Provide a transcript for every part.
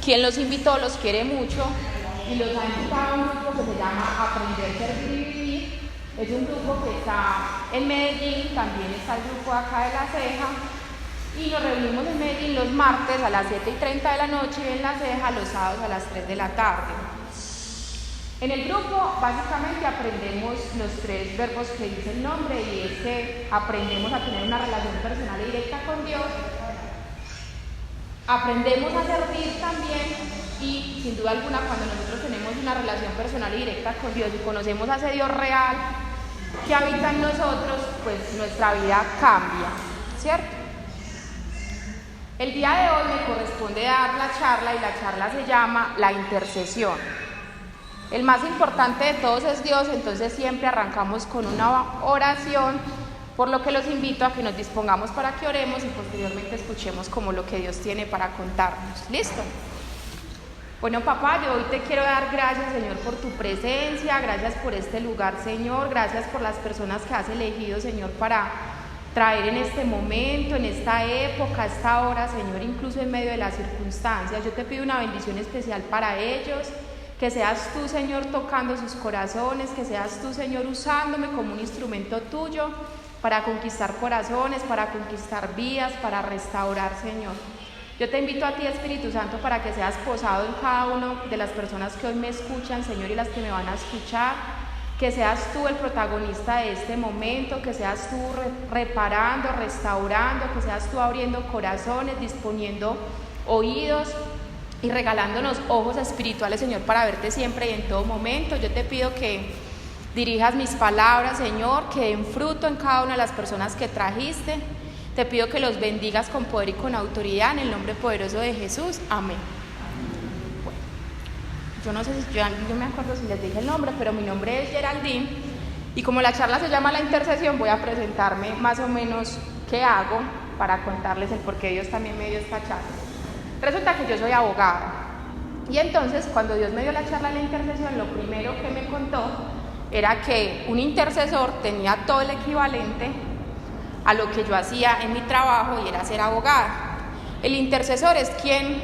quien los invitó los quiere mucho y los ha invitado a un grupo que se llama Aprender, Servir y Vivir. Es un grupo que está en Medellín, también está el grupo acá de La Ceja, y nos reunimos en Medellín los martes a las 7:30 de la noche y en La Ceja los sábados a las 3 de la tarde. En el grupo básicamente aprendemos los 3 verbos que dice el nombre, y es que aprendemos a tener una relación personal y directa con Dios, aprendemos a servir también, y sin duda alguna cuando nosotros tenemos una relación personal y directa con Dios y conocemos a ese Dios real que habita en nosotros, pues nuestra vida cambia, ¿cierto? El día de hoy me corresponde dar la charla, y la charla se llama La intercesión. El más importante de todos es Dios, entonces siempre arrancamos con una oración, por lo que los invito a que nos dispongamos para que oremos y posteriormente escuchemos como lo que Dios tiene para contarnos. ¿Listo? Bueno, papá, yo hoy te quiero dar gracias, Señor, por tu presencia, gracias por este lugar, Señor, gracias por las personas que has elegido, Señor, para traer en este momento, en esta época, a esta hora, Señor, incluso en medio de las circunstancias. Yo te pido una bendición especial para ellos, que seas tú, Señor, tocando sus corazones, que seas tú, Señor, usándome como un instrumento tuyo para conquistar corazones, para conquistar vidas, para restaurar, Señor. Yo te invito a ti, Espíritu Santo, para que seas posado en cada una de las personas que hoy me escuchan, Señor, y las que me van a escuchar, que seas tú el protagonista de este momento, que seas tú reparando, restaurando, que seas tú abriendo corazones, disponiendo oídos y regalándonos ojos espirituales, Señor, para verte siempre y en todo momento. Yo te pido que dirijas mis palabras, Señor, que den fruto en cada una de las personas que trajiste. Te pido que los bendigas con poder y con autoridad en el nombre poderoso de Jesús. Amén. Bueno, yo no sé si yo me acuerdo si les dije el nombre, pero mi nombre es Geraldine, y como la charla se llama La intercesión, voy a presentarme más o menos qué hago para contarles el por qué Dios también me dio esta charla. Resulta que yo soy abogada, y entonces cuando Dios me dio la charla de la intercesión, lo primero que me contó era que un intercesor tenía todo el equivalente a lo que yo hacía en mi trabajo, y era ser abogada. El intercesor es quien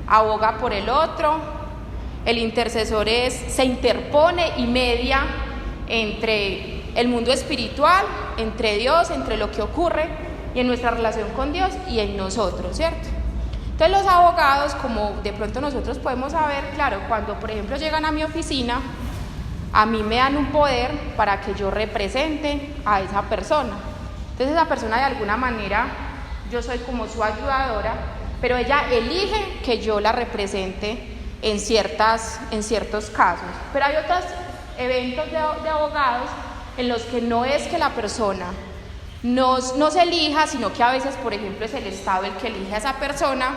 aboga por el otro. El intercesor se interpone y media entre el mundo espiritual, entre Dios, entre lo que ocurre y en nuestra relación con Dios y en nosotros, ¿cierto? Entonces los abogados, como de pronto nosotros podemos saber, claro, cuando por ejemplo llegan a mi oficina, a mí me dan un poder para que yo represente a esa persona. Entonces esa persona de alguna manera, yo soy como su ayudadora, pero ella elige que yo la represente en ciertos casos. Pero hay otros eventos de abogados en los que no es que la persona nos elija, sino que a veces, por ejemplo, es el Estado el que elige a esa persona.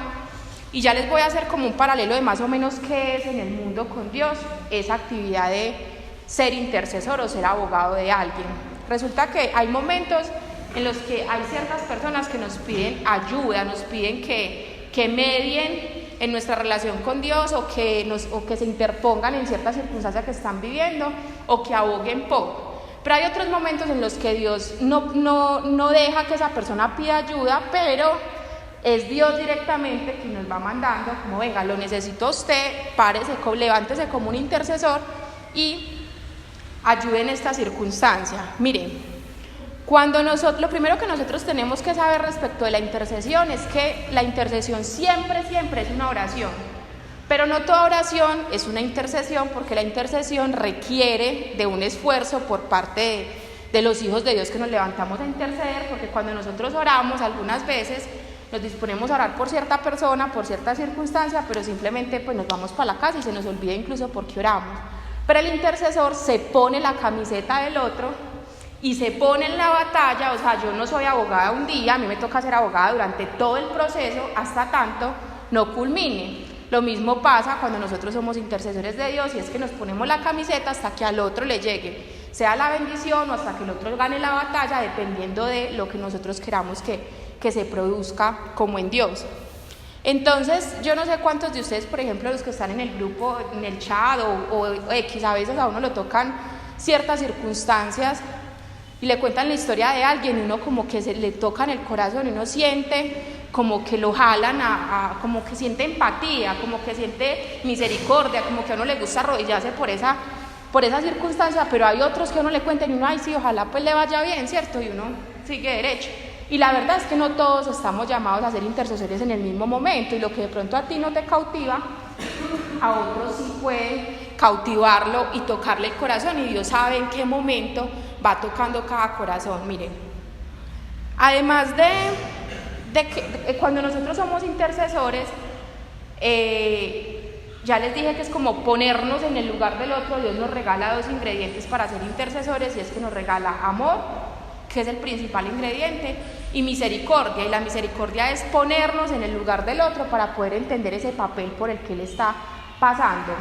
Y ya les voy a hacer como un paralelo de más o menos qué es en el mundo con Dios esa actividad de ser intercesor o ser abogado de alguien. Resulta que hay momentos en los que hay ciertas personas que nos piden ayuda, nos piden que medien en nuestra relación con Dios, o que se interpongan en ciertas circunstancias que están viviendo, o que aboguen por. Pero hay otros momentos en los que Dios no deja que esa persona pida ayuda, pero es Dios directamente quien nos va mandando, como venga, lo necesito usted, párese, levántese como un intercesor y ayude en esta circunstancia. Miren, lo primero que nosotros tenemos que saber respecto de la intercesión es que la intercesión siempre es una oración, pero no toda oración es una intercesión, porque la intercesión requiere de un esfuerzo por parte de los hijos de Dios que nos levantamos a interceder, porque cuando nosotros oramos algunas veces nos disponemos a orar por cierta persona, por cierta circunstancia, pero simplemente pues nos vamos para la casa y se nos olvida incluso por qué oramos. Pero el intercesor se pone la camiseta del otro y se pone en la batalla. O sea, yo no soy abogada un día, a mí me toca ser abogada durante todo el proceso hasta tanto no culmine. Lo mismo pasa cuando nosotros somos intercesores de Dios, y es que nos ponemos la camiseta hasta que al otro le llegue, sea la bendición o hasta que el otro gane la batalla, dependiendo de lo que nosotros queramos que se produzca como en Dios. Entonces, yo no sé cuántos de ustedes, por ejemplo, los que están en el grupo, en el chat o X, a veces a uno lo tocan ciertas circunstancias y le cuentan la historia de alguien, y uno como que se le toca en el corazón y uno siente como que lo jalan como que siente empatía, como que siente misericordia, como que a uno le gusta arrodillarse por esa circunstancia, pero hay otros que a uno le cuentan y uno, ay sí, ojalá pues le vaya bien, ¿cierto? Y uno sigue derecho. Y la verdad es que no todos estamos llamados a ser intercesores en el mismo momento, y lo que de pronto a ti no te cautiva, a otros sí puede cautivarlo y tocarle el corazón, y Dios sabe en qué momento va tocando cada corazón. Miren, además de que cuando nosotros somos intercesores, ya les dije que es como ponernos en el lugar del otro. Dios nos regala 2 ingredientes para ser intercesores, y es que nos regala amor, que es el principal ingrediente, y misericordia. Y la misericordia es ponernos en el lugar del otro para poder entender ese papel por el que él está pasando.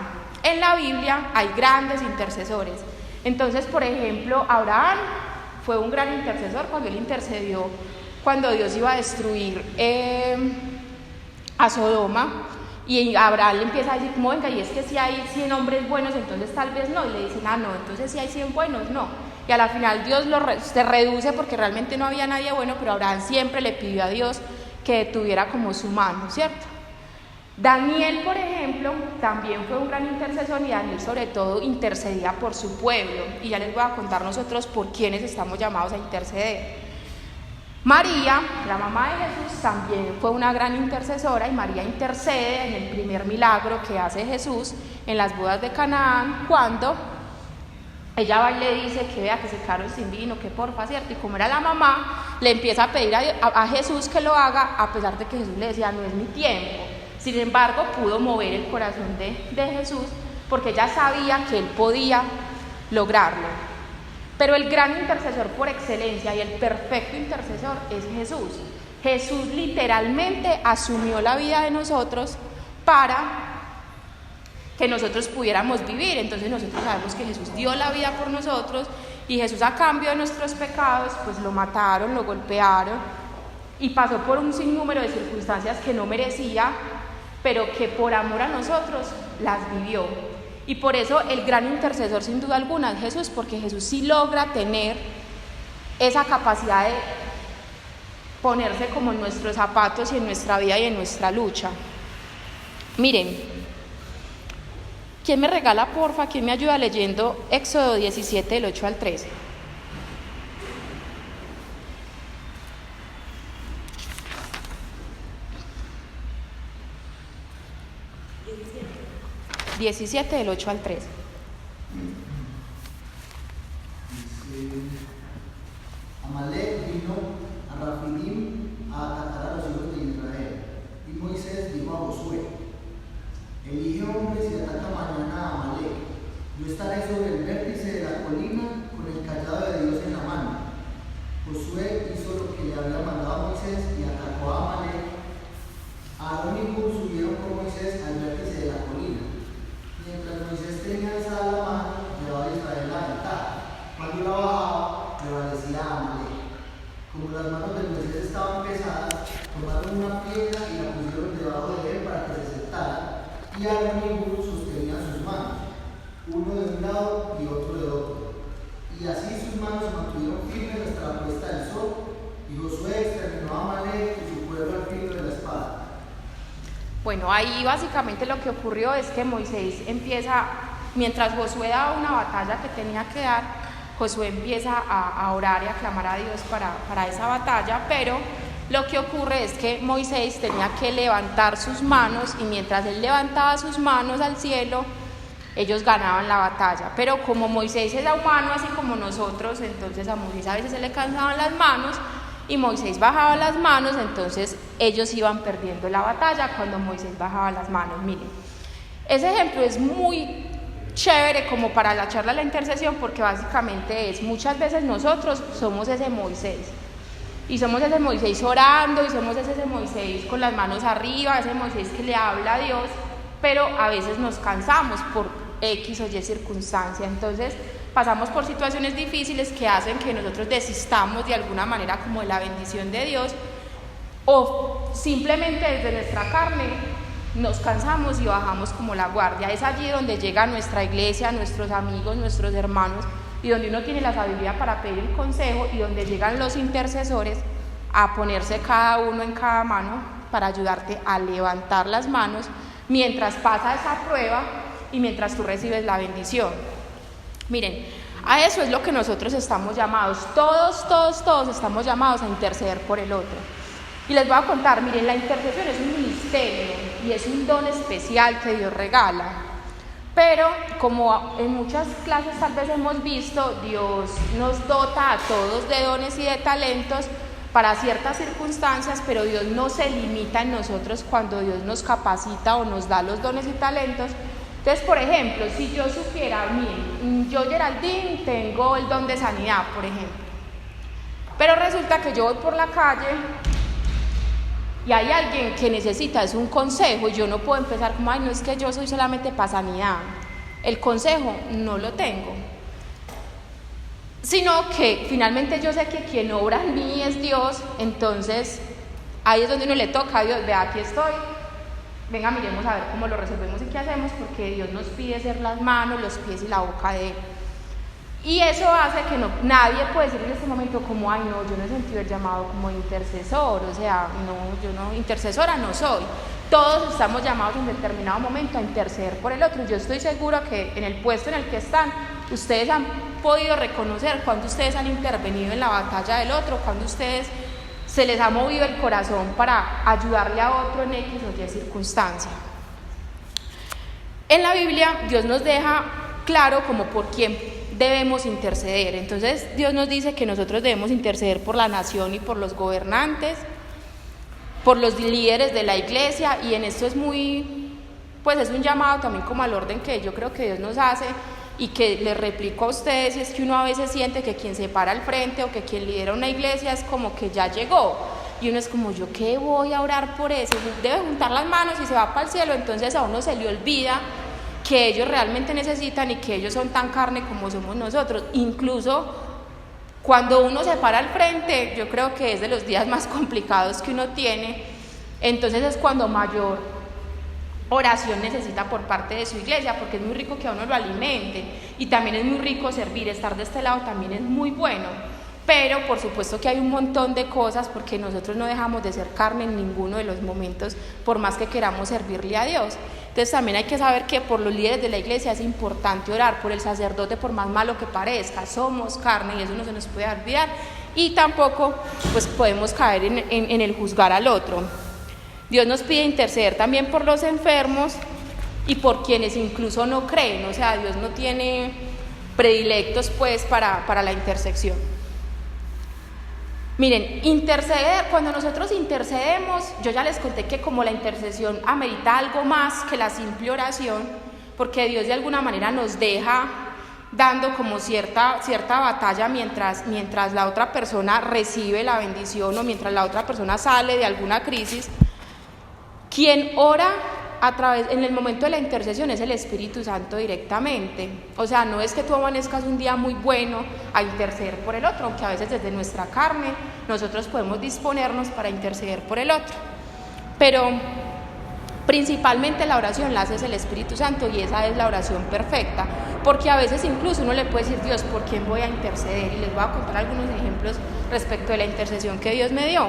En la Biblia hay grandes intercesores. Entonces, por ejemplo, Abraham fue un gran intercesor cuando él intercedió cuando Dios iba a destruir a Sodoma. Y Abraham le empieza a decir, como venga, y es que si hay 100 hombres buenos, entonces tal vez no. Y le dicen, no, entonces si hay 100 buenos, no. Y a la final Dios se reduce porque realmente no había nadie bueno, pero Abraham siempre le pidió a Dios que tuviera como su mano, ¿cierto? Daniel, por ejemplo, también fue un gran intercesor, y Daniel sobre todo intercedía por su pueblo. Y ya les voy a contar nosotros por quiénes estamos llamados a interceder. María, la mamá de Jesús, también fue una gran intercesora, y María intercede en el primer milagro que hace Jesús en las bodas de Canaán, cuando ella va y le dice que vea que se quedaron sin vino, que porfa, ¿cierto? Y como era la mamá, le empieza a pedir a Jesús que lo haga, a pesar de que Jesús le decía, no es mi tiempo. Sin embargo, pudo mover el corazón de Jesús, porque ella sabía que él podía lograrlo. Pero el gran intercesor por excelencia y el perfecto intercesor es Jesús. Jesús literalmente asumió la vida de nosotros para que nosotros pudiéramos vivir. Entonces nosotros sabemos que Jesús dio la vida por nosotros, y Jesús, a cambio de nuestros pecados, pues lo mataron, lo golpearon, y pasó por un sinnúmero de circunstancias que no merecía, pero que por amor a nosotros las vivió. Y por eso el gran intercesor, sin duda alguna, es Jesús, porque Jesús sí logra tener esa capacidad de ponerse como en nuestros zapatos y en nuestra vida y en nuestra lucha. Miren, ¿quién me regala, porfa? ¿Quién me ayuda leyendo Éxodo 17, del 8 al 13? Diecisiete del 8 al 13. Amalek vino a Rafidim a atacar a los hijos de Israel, y Moisés dijo a Josué, elige hombres y ataca mañana a Amalek. Yo estaré sobre el vértice de la colina con el cayado de Dios en la mano. Josué hizo lo que le había mandado a Moisés y atacó a Amalek. Aarón y Hur subieron con Moisés al vértice de la colina. Mientras Moisés tenía alzada la mano, llevaba a Israel la ventaja. Cuando la bajaba, prevalecía Amalek. Como las manos de Moisés estaban pesadas, tomaron una piedra y la pusieron debajo de él para que se sentara, y Aarón y Hur sostenían sus manos, uno de un lado y otro de otro. Y así sus manos se mantuvieron firmes hasta la puesta del sol, y Josué exterminó a Amalek y su pueblo al filo de la espada. Bueno, ahí básicamente lo que ocurrió es que Moisés empieza, mientras Josué daba una batalla que tenía que dar, Josué empieza a orar y a clamar a Dios para esa batalla, pero lo que ocurre es que Moisés tenía que levantar sus manos, y mientras él levantaba sus manos al cielo, ellos ganaban la batalla. Pero como Moisés era humano, así como nosotros, entonces a Moisés a veces se le cansaban las manos, y Moisés bajaba las manos, entonces ellos iban perdiendo la batalla cuando Moisés bajaba las manos. Miren, ese ejemplo es muy chévere como para la charla de la intercesión, porque básicamente es, muchas veces nosotros somos ese Moisés, y somos ese Moisés orando, y somos ese Moisés con las manos arriba, ese Moisés que le habla a Dios, pero a veces nos cansamos por X o Y circunstancia. Entonces pasamos por situaciones difíciles que hacen que nosotros desistamos de alguna manera como de la bendición de Dios, o simplemente desde nuestra carne nos cansamos y bajamos como la guardia. Es allí donde llega nuestra iglesia, nuestros amigos, nuestros hermanos, y donde uno tiene la sabiduría para pedir el consejo, y donde llegan los intercesores a ponerse cada uno en cada mano para ayudarte a levantar las manos mientras pasa esa prueba y mientras tú recibes la bendición. Miren, a eso es lo que nosotros estamos llamados, todos estamos llamados a interceder por el otro. Y les voy a contar, miren, la intercesión es un ministerio y es un don especial que Dios regala. Pero como en muchas clases tal vez hemos visto, Dios nos dota a todos de dones y de talentos para ciertas circunstancias, pero Dios no se limita en nosotros cuando Dios nos capacita o nos da los dones y talentos. Entonces, por ejemplo, si yo supiera, miren, yo Geraldine tengo el don de sanidad, por ejemplo, pero resulta que yo voy por la calle y hay alguien que necesita es un consejo y yo no puedo empezar como, ay, no, es que yo soy solamente para sanidad. El consejo no lo tengo. Sino que finalmente yo sé que quien obra en mí es Dios, entonces ahí es donde uno le toca a Dios, vea, aquí estoy, venga, miremos a ver cómo lo resolvemos y qué hacemos, porque Dios nos pide ser las manos, los pies y la boca de Él. Y eso hace que nadie puede decir en este momento como, ay no, yo no he sentido el llamado como intercesor, o sea, no, yo no, intercesora no soy. Todos estamos llamados en determinado momento a interceder por el otro. Yo estoy segura que en el puesto en el que están, ustedes han podido reconocer cuando ustedes han intervenido en la batalla del otro, cuando ustedes se les ha movido el corazón para ayudarle a otro en X o Y circunstancia. En la Biblia Dios nos deja claro como por quién debemos interceder. Entonces Dios nos dice que nosotros debemos interceder por la nación y por los gobernantes, por los líderes de la iglesia, y en esto es es un llamado también como al orden que yo creo que Dios nos hace y que les replico a ustedes, y es que uno a veces siente que quien se para al frente o que quien lidera una iglesia es como que ya llegó, y uno es como, ¿yo qué voy a orar por eso? Debe juntar las manos y se va para el cielo. Entonces a uno se le olvida que ellos realmente necesitan y que ellos son tan carne como somos nosotros. Incluso cuando uno se para al frente, yo creo que es de los días más complicados que uno tiene, entonces es cuando mayor oración necesita por parte de su iglesia, porque es muy rico que a uno lo alimente y también es muy rico servir, estar de este lado también es muy bueno, pero por supuesto que hay un montón de cosas, porque nosotros no dejamos de ser carne en ninguno de los momentos, por más que queramos servirle a Dios. Entonces también hay que saber que por los líderes de la iglesia es importante orar, por el sacerdote, por más malo que parezca, somos carne y eso no se nos puede olvidar, y tampoco pues podemos caer en el juzgar al otro. Dios nos pide interceder también por los enfermos y por quienes incluso no creen, o sea, Dios no tiene predilectos pues para la intersección. Miren, interceder, cuando nosotros intercedemos, yo ya les conté que como la intercesión amerita algo más que la simple oración, porque Dios de alguna manera nos deja dando como cierta batalla mientras la otra persona recibe la bendición o mientras la otra persona sale de alguna crisis. Quien ora en el momento de la intercesión es el Espíritu Santo directamente. O sea, no es que tú amanezcas un día muy bueno a interceder por el otro, aunque a veces desde nuestra carne nosotros podemos disponernos para interceder por el otro. Pero principalmente la oración la hace el Espíritu Santo, y esa es la oración perfecta, porque a veces incluso uno le puede decir, Dios, ¿por quién voy a interceder? Y les voy a contar algunos ejemplos respecto de la intercesión que Dios me dio.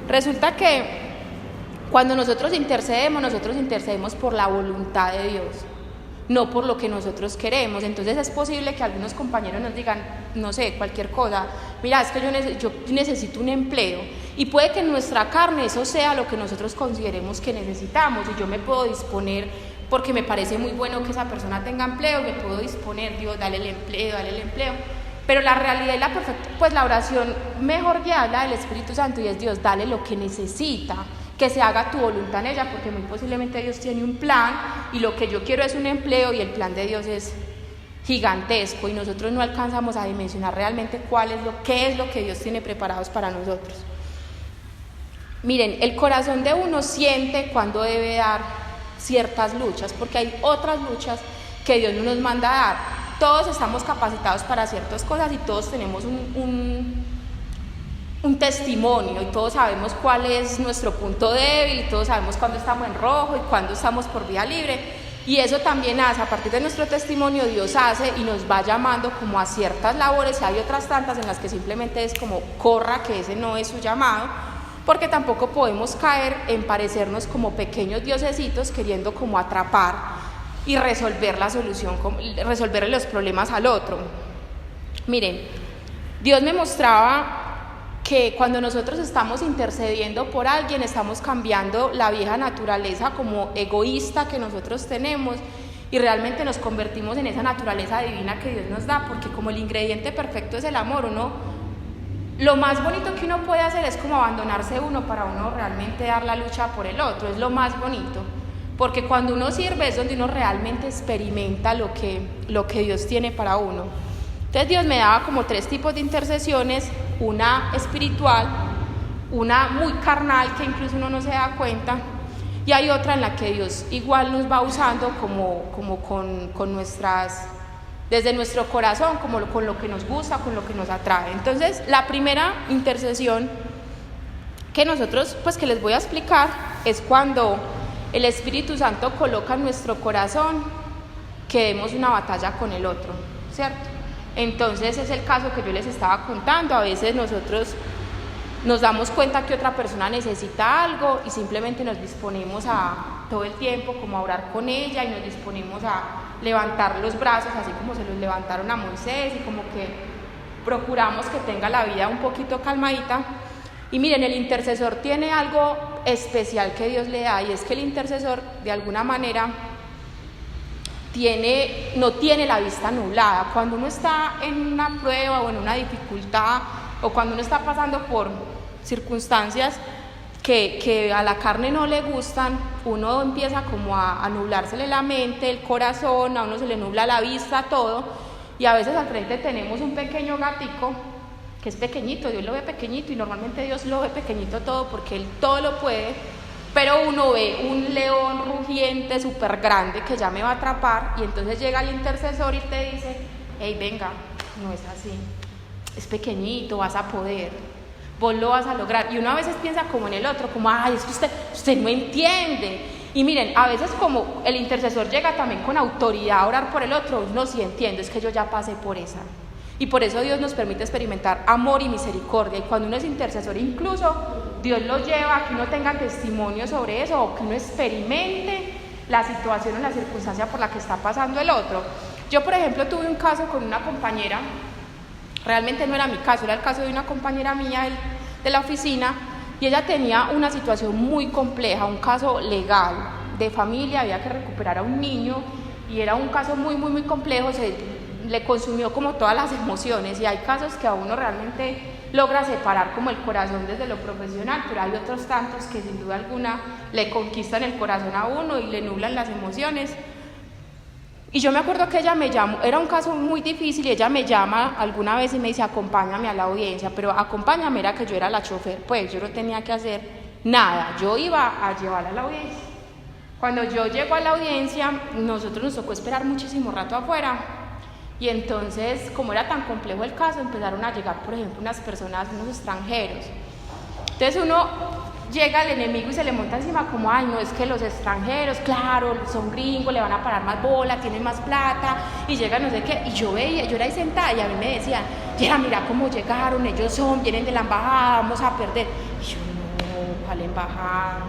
Resulta que cuando nosotros intercedemos por la voluntad de Dios, no por lo que nosotros queremos. Entonces es posible que algunos compañeros nos digan, no sé, cualquier cosa, mira, es que yo necesito un empleo, y puede que en nuestra carne eso sea lo que nosotros consideremos que necesitamos, y yo me puedo disponer, porque me parece muy bueno que esa persona tenga empleo, me puedo disponer, Dios, dale el empleo, pero la realidad y la perfecta, pues la oración mejor guiada es la del Espíritu Santo, y es Dios, dale lo que necesita, que se haga tu voluntad en ella, porque muy posiblemente Dios tiene un plan y lo que yo quiero es un empleo, y el plan de Dios es gigantesco y nosotros no alcanzamos a dimensionar realmente qué es lo que Dios tiene preparados para nosotros. Miren, el corazón de uno siente cuando debe dar ciertas luchas, porque hay otras luchas que Dios no nos manda a dar. Todos estamos capacitados para ciertas cosas y todos tenemos un testimonio, y todos sabemos cuál es nuestro punto débil, y todos sabemos cuándo estamos en rojo y cuándo estamos por vía libre, y eso también hace, a partir de nuestro testimonio, Dios hace y nos va llamando como a ciertas labores, y hay otras tantas en las que simplemente es como corra, que ese no es su llamado, porque tampoco podemos caer en parecernos como pequeños diosesitos queriendo como atrapar y resolver la solución, resolverle los problemas al otro. Miren, Dios me mostraba que cuando nosotros estamos intercediendo por alguien, estamos cambiando la vieja naturaleza como egoísta que nosotros tenemos y realmente nos convertimos en esa naturaleza divina que Dios nos da, porque como el ingrediente perfecto es el amor, lo más bonito que uno puede hacer es como abandonarse uno para uno realmente dar la lucha por el otro, es lo más bonito, porque cuando uno sirve es donde uno realmente experimenta lo que Dios tiene para uno. Entonces Dios me daba como 3 tipos de intercesiones, una espiritual, una muy carnal que incluso uno no se da cuenta, y hay otra en la que Dios igual nos va usando como con nuestras, desde nuestro corazón, como con lo que nos gusta, con lo que nos atrae. Entonces la primera intercesión que nosotros, pues que les voy a explicar, es cuando el Espíritu Santo coloca en nuestro corazón que demos una batalla con el otro, ¿cierto? Entonces es el caso que yo les estaba contando. A veces nosotros nos damos cuenta que otra persona necesita algo y simplemente nos disponemos a todo el tiempo como a orar con ella y nos disponemos a levantar los brazos así como se los levantaron a Moisés y como que procuramos que tenga la vida un poquito calmadita. Y miren, el intercesor tiene algo especial que Dios le da, y es que el intercesor de alguna manera no tiene la vista nublada. Cuando uno está en una prueba o en una dificultad, o cuando uno está pasando por circunstancias que a la carne no le gustan, uno empieza como a nublársele la mente, el corazón, a uno se le nubla la vista, todo, y a veces al frente tenemos un pequeño gatico que es pequeñito, Dios lo ve pequeñito y normalmente Dios lo ve pequeñito todo porque Él todo lo puede. Pero uno ve un león rugiente súper grande que ya me va a atrapar, y entonces llega el intercesor y te dice: hey, venga, no es así, es pequeñito, vas a poder, vos lo vas a lograr. Y uno a veces piensa como en el otro, como ay, es que usted no entiende. Y miren, a veces como el intercesor llega también con autoridad a orar por el otro, no, sí entiendo, es que yo ya pasé por esa. Y por eso Dios nos permite experimentar amor y misericordia. Y cuando uno es intercesor, incluso Dios lo lleva a que uno tenga testimonio sobre eso, o que uno experimente la situación o la circunstancia por la que está pasando el otro. Yo, por ejemplo, tuve un caso con una compañera, realmente no era mi caso, era el caso de una compañera mía de la oficina, y ella tenía una situación muy compleja, un caso legal de familia, había que recuperar a un niño, y era un caso muy, muy, muy complejo, le consumió como todas las emociones, y hay casos que a uno realmente logra separar como el corazón desde lo profesional, pero hay otros tantos que sin duda alguna le conquistan el corazón a uno y le nublan las emociones. Y yo me acuerdo que ella me llamó, era un caso muy difícil, y ella me llama alguna vez y me dice: acompáñame a la audiencia, pero acompáñame era que yo era la chofer, pues yo no tenía que hacer nada, yo iba a llevarla a la audiencia. Cuando yo llego a la audiencia, nosotros nos tocó esperar muchísimo rato afuera. Y entonces, como era tan complejo el caso, empezaron a llegar, por ejemplo, unas personas, unos extranjeros. Entonces uno llega al enemigo y se le monta encima como: ay, no, es que los extranjeros, claro, son gringos, le van a parar más bola, tienen más plata, y llegan no sé qué. Y yo veía, yo era ahí sentada, y a mí me decían: mira cómo llegaron, ellos vienen de la embajada, vamos a perder. Y yo: no, ¿cuál embajada?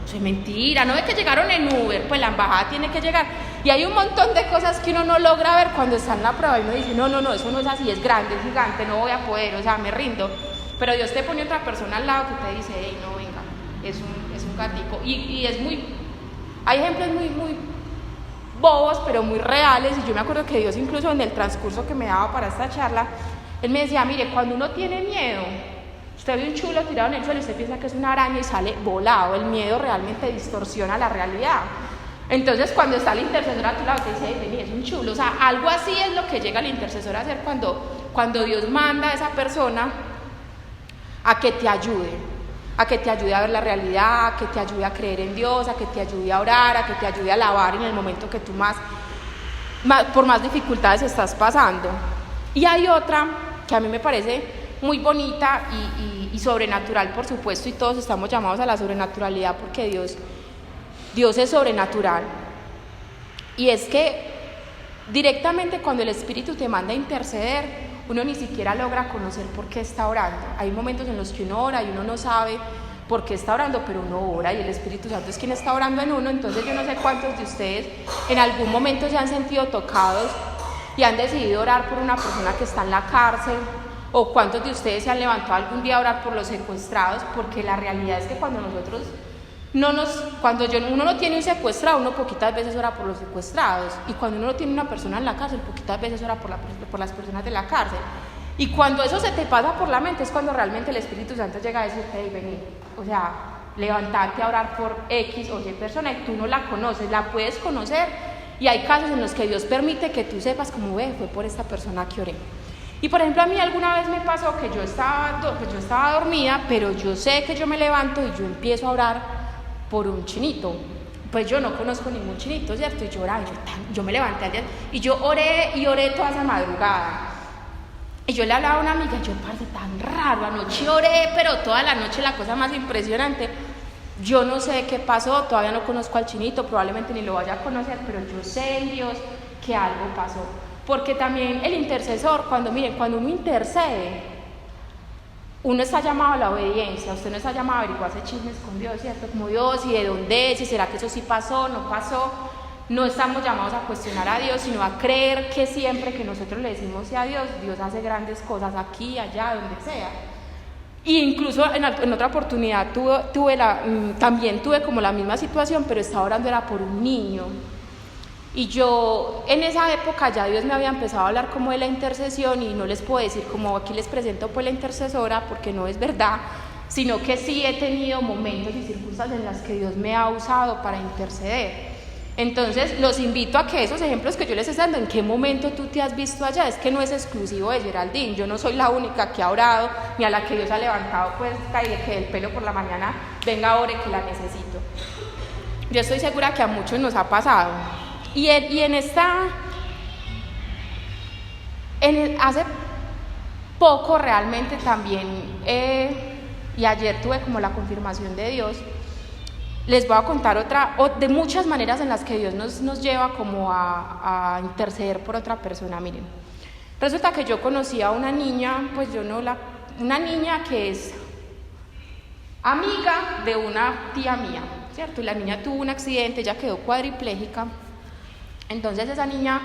Eso es mentira, no es que llegaron en Uber, pues la embajada tiene que llegar. Y hay un montón de cosas que uno no logra ver cuando está en la prueba, y uno dice: no, eso no es así, es grande, es gigante, no voy a poder, o sea, me rindo. Pero Dios te pone otra persona al lado que te dice: hey, no, venga, es un gatico. Y es hay ejemplos muy, muy bobos, pero muy reales. Y yo me acuerdo que Dios, incluso en el transcurso que me daba para esta charla, Él me decía: mire, cuando uno tiene miedo, usted ve un chulo tirado en el suelo y usted piensa que es una araña y sale volado. El miedo realmente distorsiona la realidad. Entonces, cuando está el intercesor a tu lado, te dice: vení, es un chulo. O sea, algo así es lo que llega el intercesor a hacer cuando Dios manda a esa persona a que te ayude a ver la realidad, a que te ayude a creer en Dios, a que te ayude a orar, a que te ayude a alabar en el momento que tú por más dificultades estás pasando. Y hay otra que a mí me parece muy bonita y sobrenatural, por supuesto, y todos estamos llamados a la sobrenaturalidad porque Dios es sobrenatural. Y es que directamente cuando el Espíritu te manda a interceder, uno ni siquiera logra conocer por qué está orando. Hay momentos en los que uno ora y uno no sabe por qué está orando, pero uno ora y el Espíritu Santo es quien está orando en uno. Entonces yo no sé cuántos de ustedes en algún momento se han sentido tocados y han decidido orar por una persona que está en la cárcel, o cuántos de ustedes se han levantado algún día a orar por los secuestrados, porque la realidad es que cuando nosotros uno no tiene un secuestrado, uno poquitas veces ora por los secuestrados, y cuando uno no tiene una persona en la cárcel, poquitas veces ora por las personas de la cárcel. Y cuando eso se te pasa por la mente es cuando realmente el Espíritu Santo llega a decirte: hey, vení, o sea, levantarte a orar por X o Y persona, y tú no la conoces, la puedes conocer, y hay casos en los que Dios permite que tú sepas como: ve, fue por esta persona que oré. Y por ejemplo, a mí alguna vez me pasó que yo estaba dormida, pero yo sé que yo me levanto y yo empiezo a orar por un chinito. Pues yo no conozco ningún chinito, ¿cierto? Y yo oraba, yo me levanté al día, y yo oré toda esa madrugada. Y yo le hablaba a una amiga, yo, parce, tan raro, anoche oré, pero toda la noche, la cosa más impresionante. Yo no sé qué pasó, todavía no conozco al chinito, probablemente ni lo vaya a conocer, pero yo sé en Dios que algo pasó. Porque también el intercesor, cuando uno intercede, uno está llamado a la obediencia. Usted no está llamado a averiguarse chismes con Dios, ¿cierto? Como Dios, y de dónde es, y será que eso sí pasó, no pasó. No estamos llamados a cuestionar a Dios, sino a creer que siempre que nosotros le decimos sí a Dios, Dios hace grandes cosas aquí, allá, donde sea. E incluso en otra oportunidad también tuve como la misma situación, pero estaba orando era por un niño. Y yo en esa época ya Dios me había empezado a hablar como de la intercesión, y no les puedo decir como aquí les presento pues la intercesora, porque no es verdad, sino que sí he tenido momentos y circunstancias en las que Dios me ha usado para interceder. Entonces los invito a que esos ejemplos que yo les estoy dando, en qué momento tú te has visto allá, es que no es exclusivo de Geraldine. Yo no soy la única que ha orado, ni a la que Dios ha levantado pues que el pelo por la mañana, venga, ore que la necesito. Yo estoy segura que a muchos nos ha pasado. Hace poco realmente también, y ayer tuve como la confirmación de Dios. Les voy a contar otra, de muchas maneras en las que Dios nos lleva como a interceder por otra persona. Miren, resulta que yo conocí a una niña, una niña que es amiga de una tía mía, ¿cierto? Y la niña tuvo un accidente, ella quedó cuadripléjica. Entonces esa niña,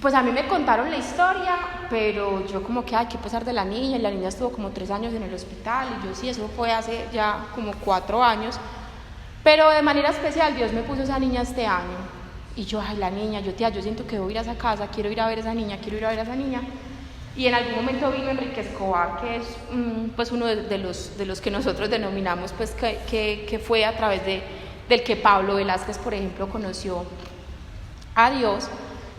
pues a mí me contaron la historia, pero yo como que, qué pesar de la niña, y la niña estuvo como 3 años en el hospital, y yo sí, eso fue hace ya como 4 años. Pero de manera especial Dios me puso esa niña este año, y yo, la niña, yo siento que voy a ir a esa casa, quiero ir a ver a esa niña. Y en algún momento vino Enrique Escobar, que es pues uno de los que nosotros denominamos pues que fue a través del que Pablo Velázquez, por ejemplo, conoció a Dios.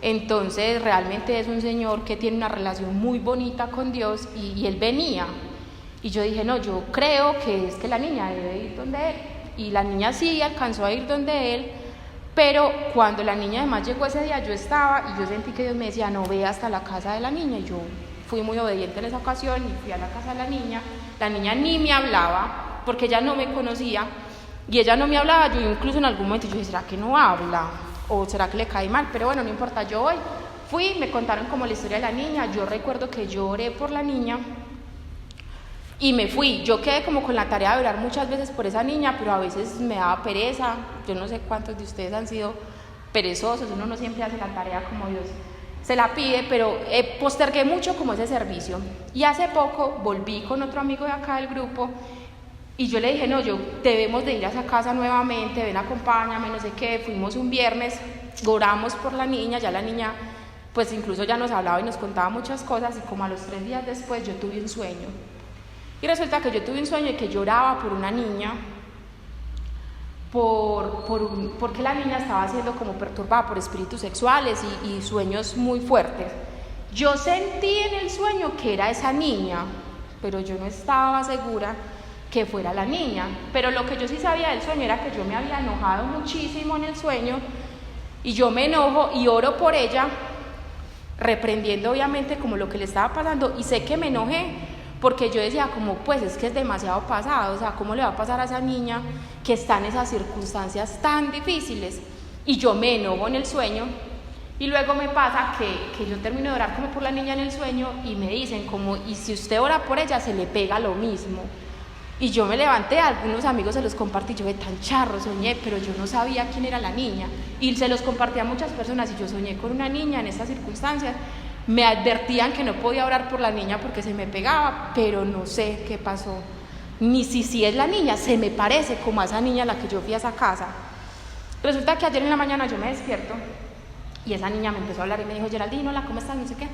Entonces realmente es un señor que tiene una relación muy bonita con Dios, y él venía, y yo dije, no, yo creo que es que la niña debe ir donde él. Y la niña sí alcanzó a ir donde él, pero cuando la niña además llegó ese día, yo estaba, y yo sentí que Dios me decía, no, ve hasta la casa de la niña. Y yo fui muy obediente en esa ocasión y fui a la casa de la niña ni me hablaba, porque ella no me conocía, y ella no me hablaba. Yo incluso en algún momento yo dije, ¿será que no habla? ¿O será que le cae mal? Pero bueno, no importa, yo fui, me contaron como la historia de la niña. Yo recuerdo que yo oré por la niña, y me fui. Yo quedé como con la tarea de orar muchas veces por esa niña, pero a veces me daba pereza. Yo no sé cuántos de ustedes han sido perezosos, uno no siempre hace la tarea como Dios se la pide, pero postergué mucho como ese servicio. Y hace poco volví con otro amigo de acá del grupo, y yo le dije, no, debemos de ir a esa casa nuevamente, ven, acompáñame, no sé qué. Fuimos un viernes, oramos por la niña, ya la niña pues incluso ya nos hablaba y nos contaba muchas cosas, y como a los 3 días después yo tuve un sueño. Y resulta que yo tuve un sueño y que lloraba por una niña, porque la niña estaba siendo como perturbada por espíritus sexuales y sueños muy fuertes. Yo sentí en el sueño que era esa niña, pero yo no estaba segura que fuera la niña. Pero lo que yo sí sabía del sueño era que yo me había enojado muchísimo en el sueño, y yo me enojo y oro por ella, reprendiendo obviamente como lo que le estaba pasando, y sé que me enojé porque yo decía como, pues es que es demasiado pasado, o sea, ¿cómo le va a pasar a esa niña que está en esas circunstancias tan difíciles? Y yo me enojo en el sueño, y luego me pasa que yo termino de orar como por la niña en el sueño, y me dicen como, y si usted ora por ella se le pega lo mismo. Y yo me levanté, a algunos amigos se los compartí, yo de tan charro soñé, pero yo no sabía quién era la niña. Y se los compartí a muchas personas y yo soñé con una niña en estas circunstancias. Me advertían que no podía orar por la niña porque se me pegaba, pero no sé qué pasó. Ni si es la niña, se me parece como a esa niña a la que yo fui a esa casa. Resulta que ayer en la mañana yo me despierto y esa niña me empezó a hablar y me dijo: Geraldine, hola, ¿cómo estás? No sé qué.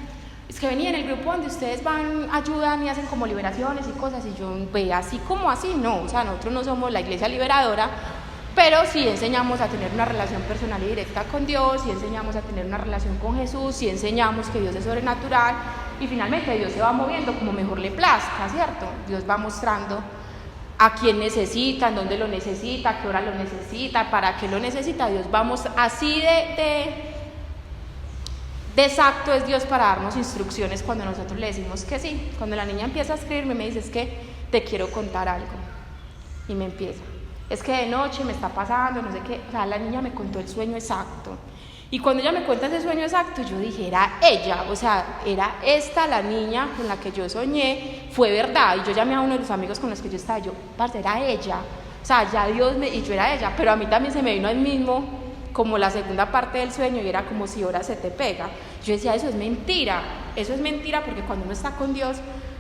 Es que venía en el grupo donde ustedes van, ayudan y hacen como liberaciones y cosas, y yo, ve, así como así, no, o sea, nosotros no somos la iglesia liberadora, pero sí enseñamos a tener una relación personal y directa con Dios, sí enseñamos a tener una relación con Jesús, sí enseñamos que Dios es sobrenatural, y finalmente Dios se va moviendo como mejor le plazca, ¿cierto? Dios va mostrando a quién necesita, en dónde lo necesita, a qué hora lo necesita, para qué lo necesita. Dios vamos así de exacto es Dios para darnos instrucciones cuando nosotros le decimos que sí. Cuando la niña empieza a escribirme, me dice: es que te quiero contar algo. Y me empieza: es que de noche me está pasando, no sé qué. O sea, la niña me contó el sueño exacto. Y cuando ella me cuenta ese sueño exacto, yo dije: era ella, o sea, era esta la niña con la que yo soñé, fue verdad. Y yo llamé a uno de los amigos con los que yo estaba, yo, parce, era ella. O sea, ya Dios me, y yo era ella, pero a mí también se me vino el mismo, como la segunda parte del sueño, y era como si ahora se te pega. Yo decía: eso es mentira porque cuando uno está con Dios,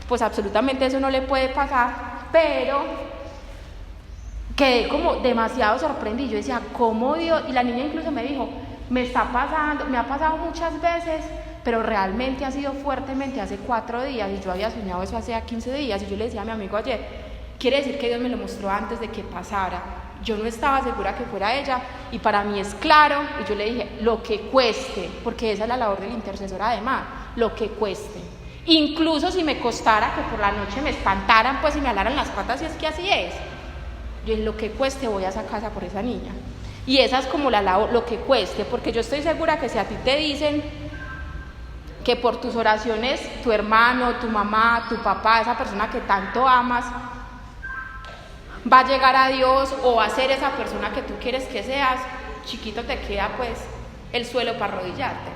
pues absolutamente eso no le puede pasar, pero quedé como demasiado sorprendida. Yo decía: ¿cómo Dios? Y la niña incluso me dijo: me está pasando, me ha pasado muchas veces, pero realmente ha sido fuertemente hace 4 días, y yo había soñado eso hace 15 días, y yo le decía a mi amigo ayer: quiere decir que Dios me lo mostró antes de que pasara. Yo no estaba segura que fuera ella, y para mí es claro, y yo le dije: lo que cueste, porque esa es la labor del intercesor además, lo que cueste. Incluso si me costara que por la noche me espantaran, pues, y me alaran las patas, y es que así es. Yo, en lo que cueste, voy a esa casa por esa niña. Y esa es como la labor, lo que cueste, porque yo estoy segura que si a ti te dicen que por tus oraciones tu hermano, tu mamá, tu papá, esa persona que tanto amas, va a llegar a Dios o va a ser esa persona que tú quieres que seas, chiquito te queda pues el suelo para arrodillarte.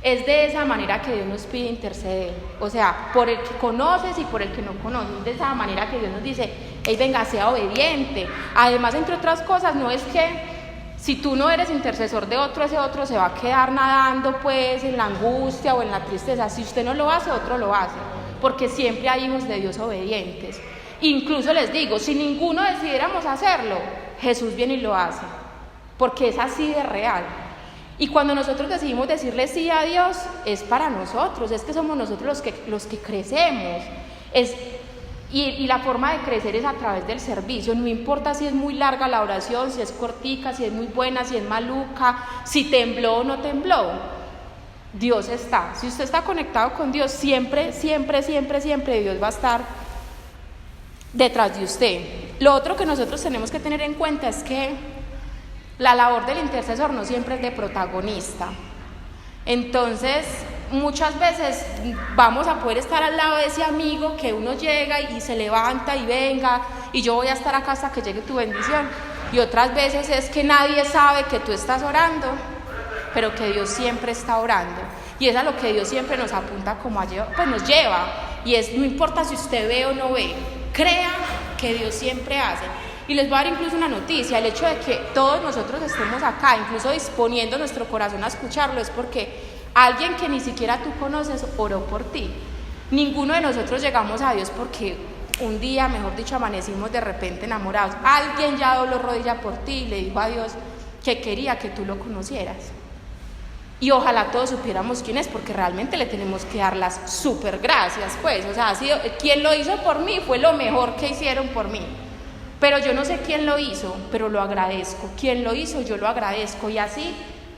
Es de esa manera que Dios nos pide interceder, o sea, por el que conoces y por el que no conoces. Es de esa manera que Dios nos dice: hey, venga, sea obediente. Además, entre otras cosas, no es que si tú no eres intercesor de otro, ese otro se va a quedar nadando pues en la angustia o en la tristeza. Si usted no lo hace, otro lo hace, porque siempre hay hijos de Dios obedientes. Incluso les digo, si ninguno decidiéramos hacerlo, Jesús viene y lo hace, porque es así de real. Y cuando nosotros decidimos decirle sí a Dios, es para nosotros, es que somos nosotros los que crecemos. Y la forma de crecer es a través del servicio. No importa si es muy larga la oración, si es cortica, si es muy buena, si es maluca, si tembló o no tembló. Dios está. Si usted está conectado con Dios, siempre, siempre, siempre, siempre Dios va a estar detrás de usted. Lo otro que nosotros tenemos que tener en cuenta es que la labor del intercesor no siempre es de protagonista. Entonces, muchas veces vamos a poder estar al lado de ese amigo que uno llega y se levanta y venga, y yo voy a estar acá hasta que llegue tu bendición. Y otras veces es que nadie sabe que tú estás orando, pero que Dios siempre está orando. Y es a lo que Dios siempre nos apunta, como pues nos lleva. Y es: no importa si usted ve o no ve, crea que Dios siempre hace. Y les voy a dar incluso una noticia: el hecho de que todos nosotros estemos acá, incluso disponiendo nuestro corazón a escucharlo, es porque alguien que ni siquiera tú conoces oró por ti. Ninguno de nosotros llegamos a Dios porque un día, mejor dicho, amanecimos de repente enamorados. Alguien ya dobló rodilla por ti y le dijo a Dios que quería que tú lo conocieras. Y ojalá todos supiéramos quién es, porque realmente le tenemos que dar las súper gracias, pues. O sea, quien lo hizo por mí fue lo mejor que hicieron por mí. Pero yo no sé quién lo hizo, pero lo agradezco. Quien lo hizo, yo lo agradezco. Y así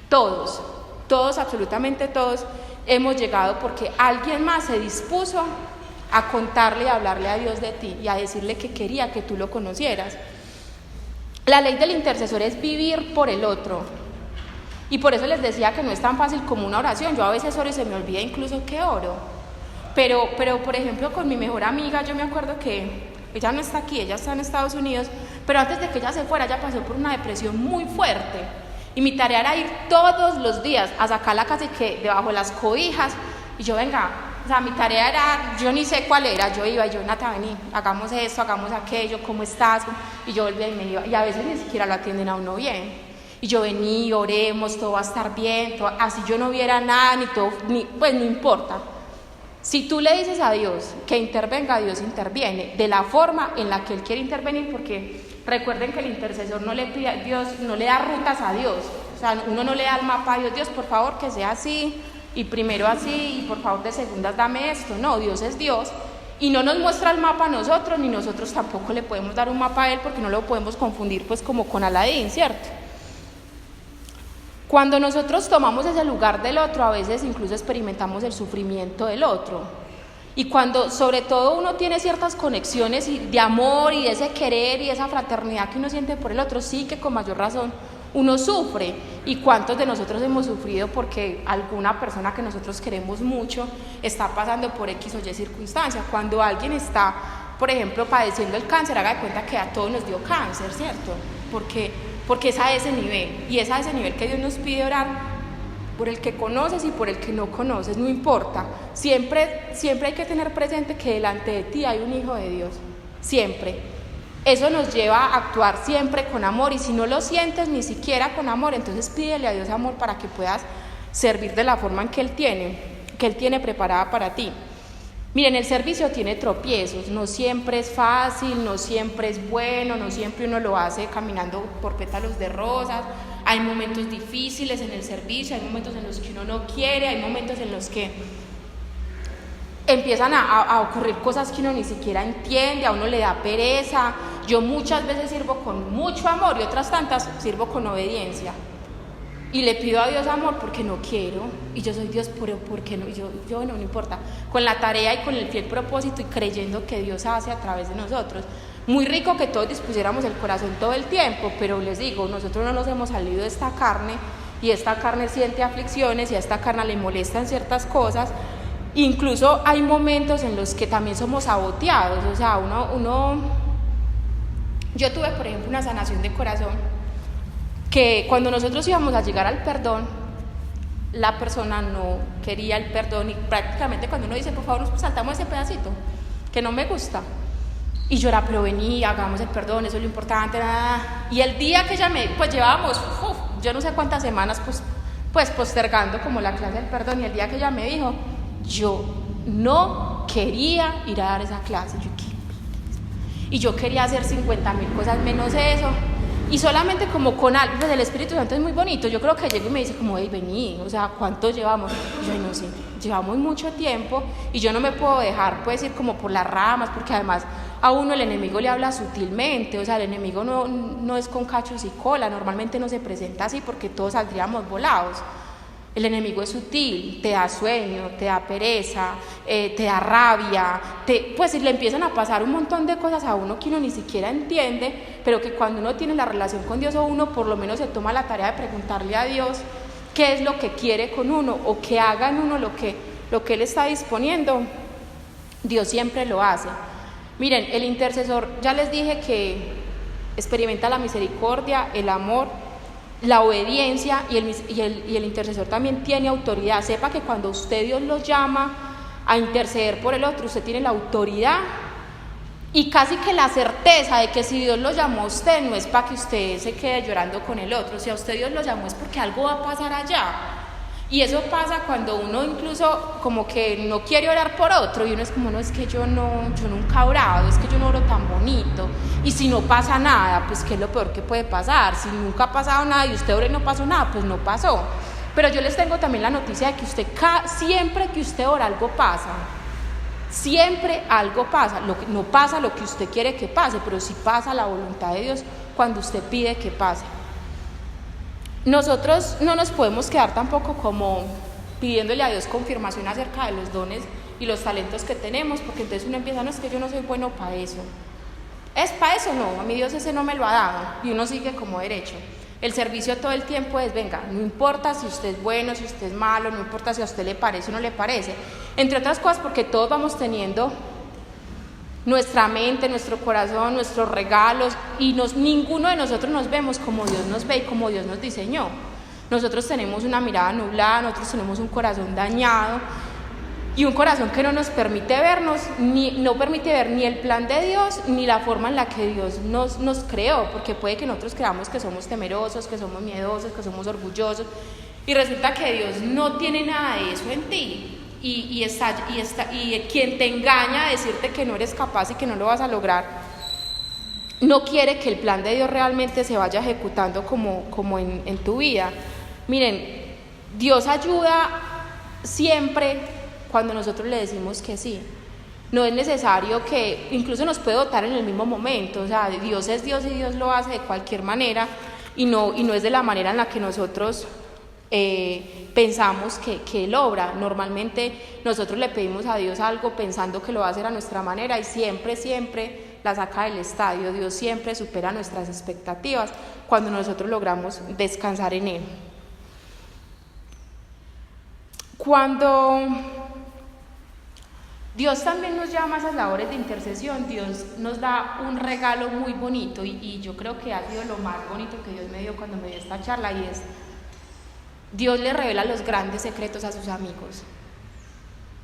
todos, absolutamente todos, hemos llegado porque alguien más se dispuso a contarle y a hablarle a Dios de ti y a decirle que quería que tú lo conocieras. La ley del intercesor es vivir por el otro. Y por eso les decía que no es tan fácil como una oración. Yo a veces oro y se me olvida incluso que oro. Pero por ejemplo, con mi mejor amiga, yo me acuerdo que ella no está aquí, ella está en Estados Unidos, pero antes de que ella se fuera, ella pasó por una depresión muy fuerte. Y mi tarea era ir todos los días a sacar la casa y que debajo de las cobijas. Y yo, venga, o sea, mi tarea era, yo ni sé cuál era, yo iba y yo, Nata, vení, hagamos esto, hagamos aquello, ¿cómo estás? Y yo volvía y me iba, y a veces ni siquiera lo atienden a uno bien. Y yo vení, oremos, todo va a estar bien, todo, así yo no viera nada, pues no importa. Si tú le dices a Dios que intervenga, Dios interviene de la forma en la que Él quiere intervenir, porque recuerden que el intercesor no le pide a Dios, no le da rutas a Dios, o sea, uno no le da el mapa a Dios, Dios, por favor, que sea así, y primero así, y por favor de segundas dame esto. No, Dios es Dios, y no nos muestra el mapa a nosotros, ni nosotros tampoco le podemos dar un mapa a Él, porque no lo podemos confundir pues como con Aladín, ¿cierto? Cuando nosotros tomamos ese lugar del otro, a veces incluso experimentamos el sufrimiento del otro. Y cuando sobre todo uno tiene ciertas conexiones de amor y de ese querer y esa fraternidad que uno siente por el otro, sí que con mayor razón uno sufre. ¿Y cuántos de nosotros hemos sufrido porque alguna persona que nosotros queremos mucho está pasando por X o Y circunstancia? Cuando alguien está, por ejemplo, padeciendo el cáncer, haga de cuenta que a todos nos dio cáncer, ¿cierto? Porque es a ese nivel, y es a ese nivel que Dios nos pide orar por el que conoces y por el que no conoces, no importa. Siempre hay que tener presente que delante de ti hay un hijo de Dios, siempre. Eso nos lleva a actuar siempre con amor, y si no lo sientes ni siquiera con amor, entonces pídele a Dios amor para que puedas servir de la forma en que Él tiene preparada para ti. Miren, el servicio tiene tropiezos, no siempre es fácil, no siempre es bueno, no siempre uno lo hace caminando por pétalos de rosas. Hay momentos difíciles en el servicio, hay momentos en los que uno no quiere, hay momentos en los que empiezan a ocurrir cosas que uno ni siquiera entiende, a uno le da pereza. Yo muchas veces sirvo con mucho amor y otras tantas sirvo con obediencia. Y le pido a Dios amor porque no quiero, y yo soy Dios, pero ¿por qué no? Y yo bueno, no importa, con la tarea y con el fiel propósito y creyendo que Dios hace a través de nosotros. Muy rico que todos dispusiéramos el corazón todo el tiempo, pero les digo, nosotros no nos hemos salido de esta carne, y esta carne siente aflicciones, y a esta carne le molestan ciertas cosas. Incluso hay momentos en los que también somos saboteados, o sea, yo tuve, por ejemplo, una sanación de corazón, que cuando nosotros íbamos a llegar al perdón, la persona no quería el perdón, y prácticamente cuando uno dice, por favor, nos saltamos ese pedacito, que no me gusta, y yo era, pero vení, hagamos el perdón, eso es lo importante, nada. Y el día que ella pues llevábamos, yo no sé cuántas semanas, pues postergando como la clase del perdón, y el día que ella me dijo, yo no quería ir a dar esa clase, y yo quería hacer 50,000 cosas menos eso. Y solamente como con algo, pues el Espíritu Santo es muy bonito. Yo creo que llega y me dice como, hey, vení, o sea, ¿cuánto llevamos? Y yo, no sé, llevamos mucho tiempo, y yo no me puedo dejar, pues, ir como por las ramas, porque además a uno el enemigo le habla sutilmente, o sea, el enemigo no es con cachos y cola, normalmente no se presenta así porque todos saldríamos volados. El enemigo es sutil, te da sueño, te da pereza, te da rabia, pues le empiezan a pasar un montón de cosas a uno que uno ni siquiera entiende, pero que cuando uno tiene la relación con Dios, o uno por lo menos se toma la tarea de preguntarle a Dios qué es lo que quiere con uno, o que haga en uno lo que Él está disponiendo, Dios siempre lo hace. Miren, el intercesor, ya les dije que experimenta la misericordia, el amor, la obediencia, y el intercesor también tiene autoridad. Sepa que cuando Dios los llama a interceder por el otro, usted tiene la autoridad y casi que la certeza de que si Dios lo llamó a usted, no es para que usted se quede llorando con el otro. Si a usted Dios lo llamó es porque algo va a pasar allá. Y eso pasa cuando uno incluso como que no quiere orar por otro, y uno es como, no, es que yo nunca he orado, es que yo no oro tan bonito, y si no pasa nada, pues ¿qué es lo peor que puede pasar? Si nunca ha pasado nada y usted ora y no pasó nada, pues no pasó. Pero yo les tengo también la noticia de que siempre que usted ora, algo pasa. Siempre algo pasa. No pasa lo que usted quiere que pase, pero sí pasa la voluntad de Dios cuando usted pide que pase. Nosotros no nos podemos quedar tampoco como pidiéndole a Dios confirmación acerca de los dones y los talentos que tenemos, porque entonces uno empieza, no, es que yo no soy bueno para eso. ¿Es para eso? No, a mí Dios ese no me lo ha dado, y uno sigue como derecho. El servicio todo el tiempo es, venga, no importa si usted es bueno, si usted es malo, no importa si a usted le parece o no le parece, entre otras cosas porque todos vamos teniendo nuestra mente, nuestro corazón, nuestros regalos, y ninguno de nosotros nos vemos como Dios nos ve y como Dios nos diseñó. Nosotros tenemos una mirada nublada, nosotros tenemos un corazón dañado, y un corazón que no nos permite vernos, no permite ver ni el plan de Dios, ni la forma en la que Dios nos creó, porque puede que nosotros creamos que somos temerosos, que somos miedosos, que somos orgullosos, y resulta que Dios no tiene nada de eso en ti, y quien te engaña a decirte que no eres capaz y que no lo vas a lograr, no quiere que el plan de Dios realmente se vaya ejecutando como en tu vida. Miren, Dios ayuda siempre cuando nosotros le decimos que sí. No es necesario que, incluso nos puede dotar en el mismo momento, o sea, Dios es Dios y Dios lo hace de cualquier manera y no es de la manera en la que nosotros pensamos que Él obra. Normalmente nosotros le pedimos a Dios algo pensando que lo va a hacer a nuestra manera y siempre la saca del estadio. Dios siempre supera nuestras expectativas cuando nosotros logramos descansar en Él. Cuando Dios también nos llama a esas labores de intercesión, Dios nos da un regalo muy bonito y yo creo que ha sido lo más bonito que Dios me dio cuando me dio esta charla, y es: Dios le revela los grandes secretos a sus amigos.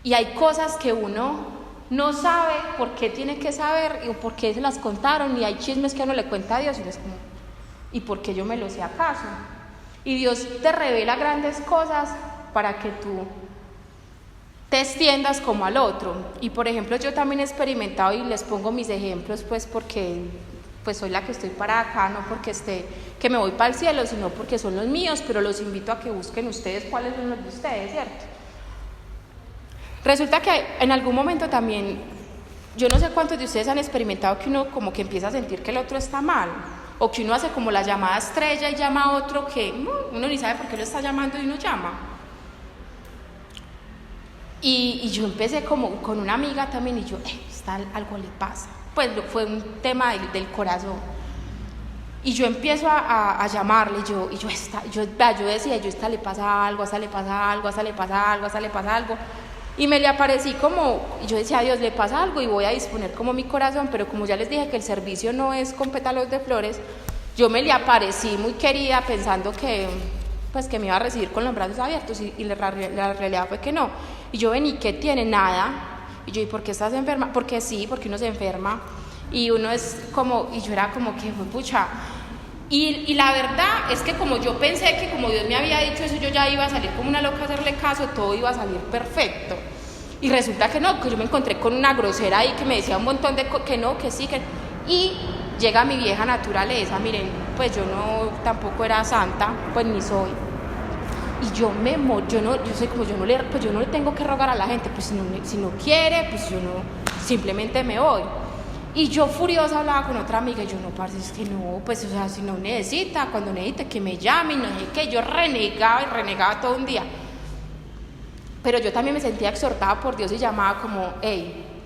Y hay cosas que uno no sabe por qué tiene que saber o por qué se las contaron, y hay chismes que uno le cuenta a Dios y uno es como: ¿y por qué yo me lo sé acaso? Y Dios te revela grandes cosas para que tú te extiendas como al otro. Y por ejemplo, yo también he experimentado, y les pongo mis ejemplos pues porque pues soy la que estoy para acá, no porque que me voy para el cielo, sino porque son los míos, pero los invito a que busquen ustedes cuáles son los de ustedes, ¿cierto? Resulta que en algún momento también, yo no sé cuántos de ustedes han experimentado que uno como que empieza a sentir que el otro está mal, o que uno hace como la llamada estrella y llama a otro que uno ni sabe por qué lo está llamando y uno llama. Y yo empecé como con una amiga también, y yo, algo le pasa. Pues fue un tema del corazón. Y yo empiezo a llamarle, yo decía, esta le pasa algo, esta le pasa algo, esta le pasa algo, esta le pasa algo. Y me le aparecí y yo decía, a Dios le pasa algo y voy a disponer como mi corazón, pero como ya les dije que el servicio no es con pétalos de flores, yo me le aparecí muy querida pensando que me iba a recibir con los brazos abiertos, y la realidad fue que no. Y yo, vení, ¿qué tiene? Nada. Y yo, ¿y por qué estás enferma? Porque sí, porque uno se enferma. Y uno es como, y yo era como que, pucha. Y la verdad es que como yo pensé que como Dios me había dicho eso, yo ya iba a salir como una loca a hacerle caso, todo iba a salir perfecto. Y resulta que no, que yo me encontré con una grosera ahí que me decía un montón de que no, que sí, que... Y llega mi vieja naturaleza, miren, pues yo tampoco era santa, pues ni soy. Y yo no le tengo que rogar a la gente, pues si no quiere, pues yo no, simplemente me voy. Y yo furiosa hablaba con otra amiga, y yo, no, parce, es que no, pues o sea, si no necesita, cuando necesite que me llame, no sé qué, yo renegaba todo un día. Pero yo también me sentía exhortada por Dios y llamaba como,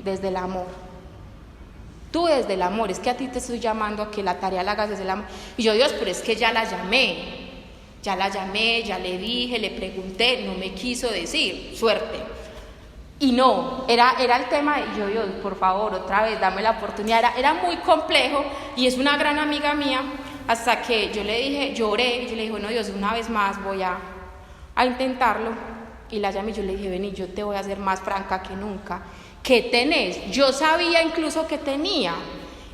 desde el amor. Tú desde el amor, es que a ti te estoy llamando a que la tarea la hagas desde el amor. Y yo, Dios, pero es que ya la llamé, ya le dije, le pregunté, no me quiso decir, suerte. Y no, era el tema, y yo, Dios, por favor, otra vez, dame la oportunidad. Era muy complejo, y es una gran amiga mía, hasta que yo le dije, lloré, y yo le dije, bueno, Dios, una vez más voy a intentarlo. Y la llamé y yo le dije, vení, yo te voy a hacer más franca que nunca. ¿Qué tenés? Yo sabía incluso que tenía.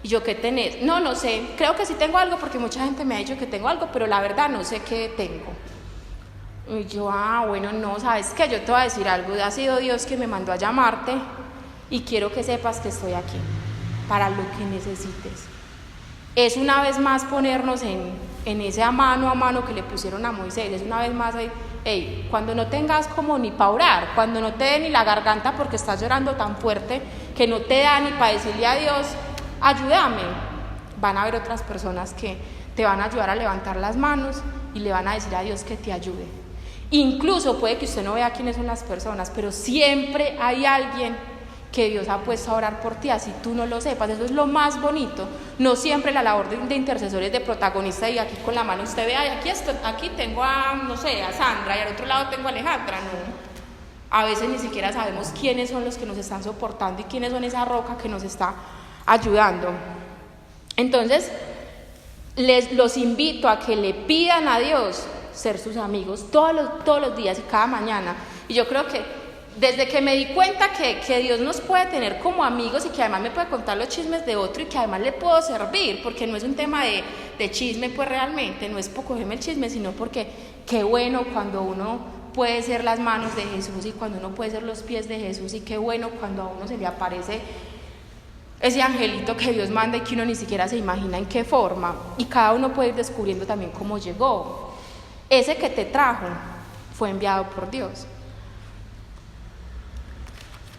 Y yo, ¿qué tenés? No sé, creo que sí tengo algo, porque mucha gente me ha dicho que tengo algo, pero la verdad no sé qué tengo. Y yo, bueno, no, ¿sabes qué? Yo te voy a decir algo, ha sido Dios que me mandó a llamarte, y quiero que sepas que estoy aquí para lo que necesites. Es una vez más ponernos en ese mano a mano que le pusieron a Moisés, es una vez más, cuando no tengas como ni para orar, cuando no te dé ni la garganta porque estás llorando tan fuerte que no te da ni para decirle a Dios, ayúdame, van a haber otras personas que te van a ayudar a levantar las manos y le van a decir a Dios que te ayude. Incluso puede que usted no vea quiénes son las personas, pero siempre hay alguien que Dios ha puesto a orar por ti, así tú no lo sepas. Eso es lo más bonito. No siempre la labor de intercesores, de protagonista, y aquí con la mano usted vea, y aquí tengo a Sandra, y al otro lado tengo a Alejandra. No, a veces ni siquiera sabemos quiénes son los que nos están soportando y quiénes son esa roca que nos está ayudando. Entonces, los invito a que le pidan a Dios ser sus amigos todos los días y cada mañana. Y yo creo que desde que me di cuenta que Dios nos puede tener como amigos y que además me puede contar los chismes de otro y que además le puedo servir, porque no es un tema de chisme, pues realmente, no es por cogerme el chisme, sino porque qué bueno cuando uno puede ser las manos de Jesús y cuando uno puede ser los pies de Jesús, y qué bueno cuando a uno se le aparece ese angelito que Dios manda y que uno ni siquiera se imagina en qué forma, y cada uno puede ir descubriendo también cómo llegó. Ese que te trajo fue enviado por Dios.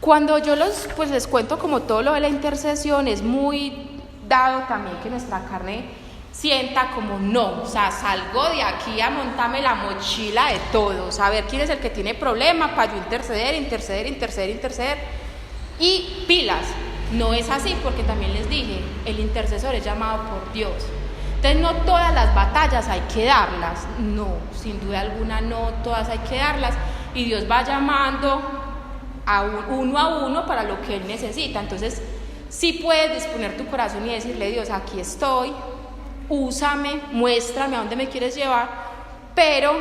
Cuando yo les cuento como todo lo de la intercesión, es muy dado también que nuestra carne sienta como no, o sea, salgo de aquí a montarme la mochila de todos, a ver quién es el que tiene problema para yo interceder, y pilas. No es así, porque también les dije, el intercesor es llamado por Dios. Entonces no todas las batallas hay que darlas, no, sin duda alguna no todas hay que darlas, y Dios va llamando uno a uno para lo que Él necesita. Entonces sí puedes disponer tu corazón y decirle: Dios, aquí estoy, úsame, muéstrame a dónde me quieres llevar, pero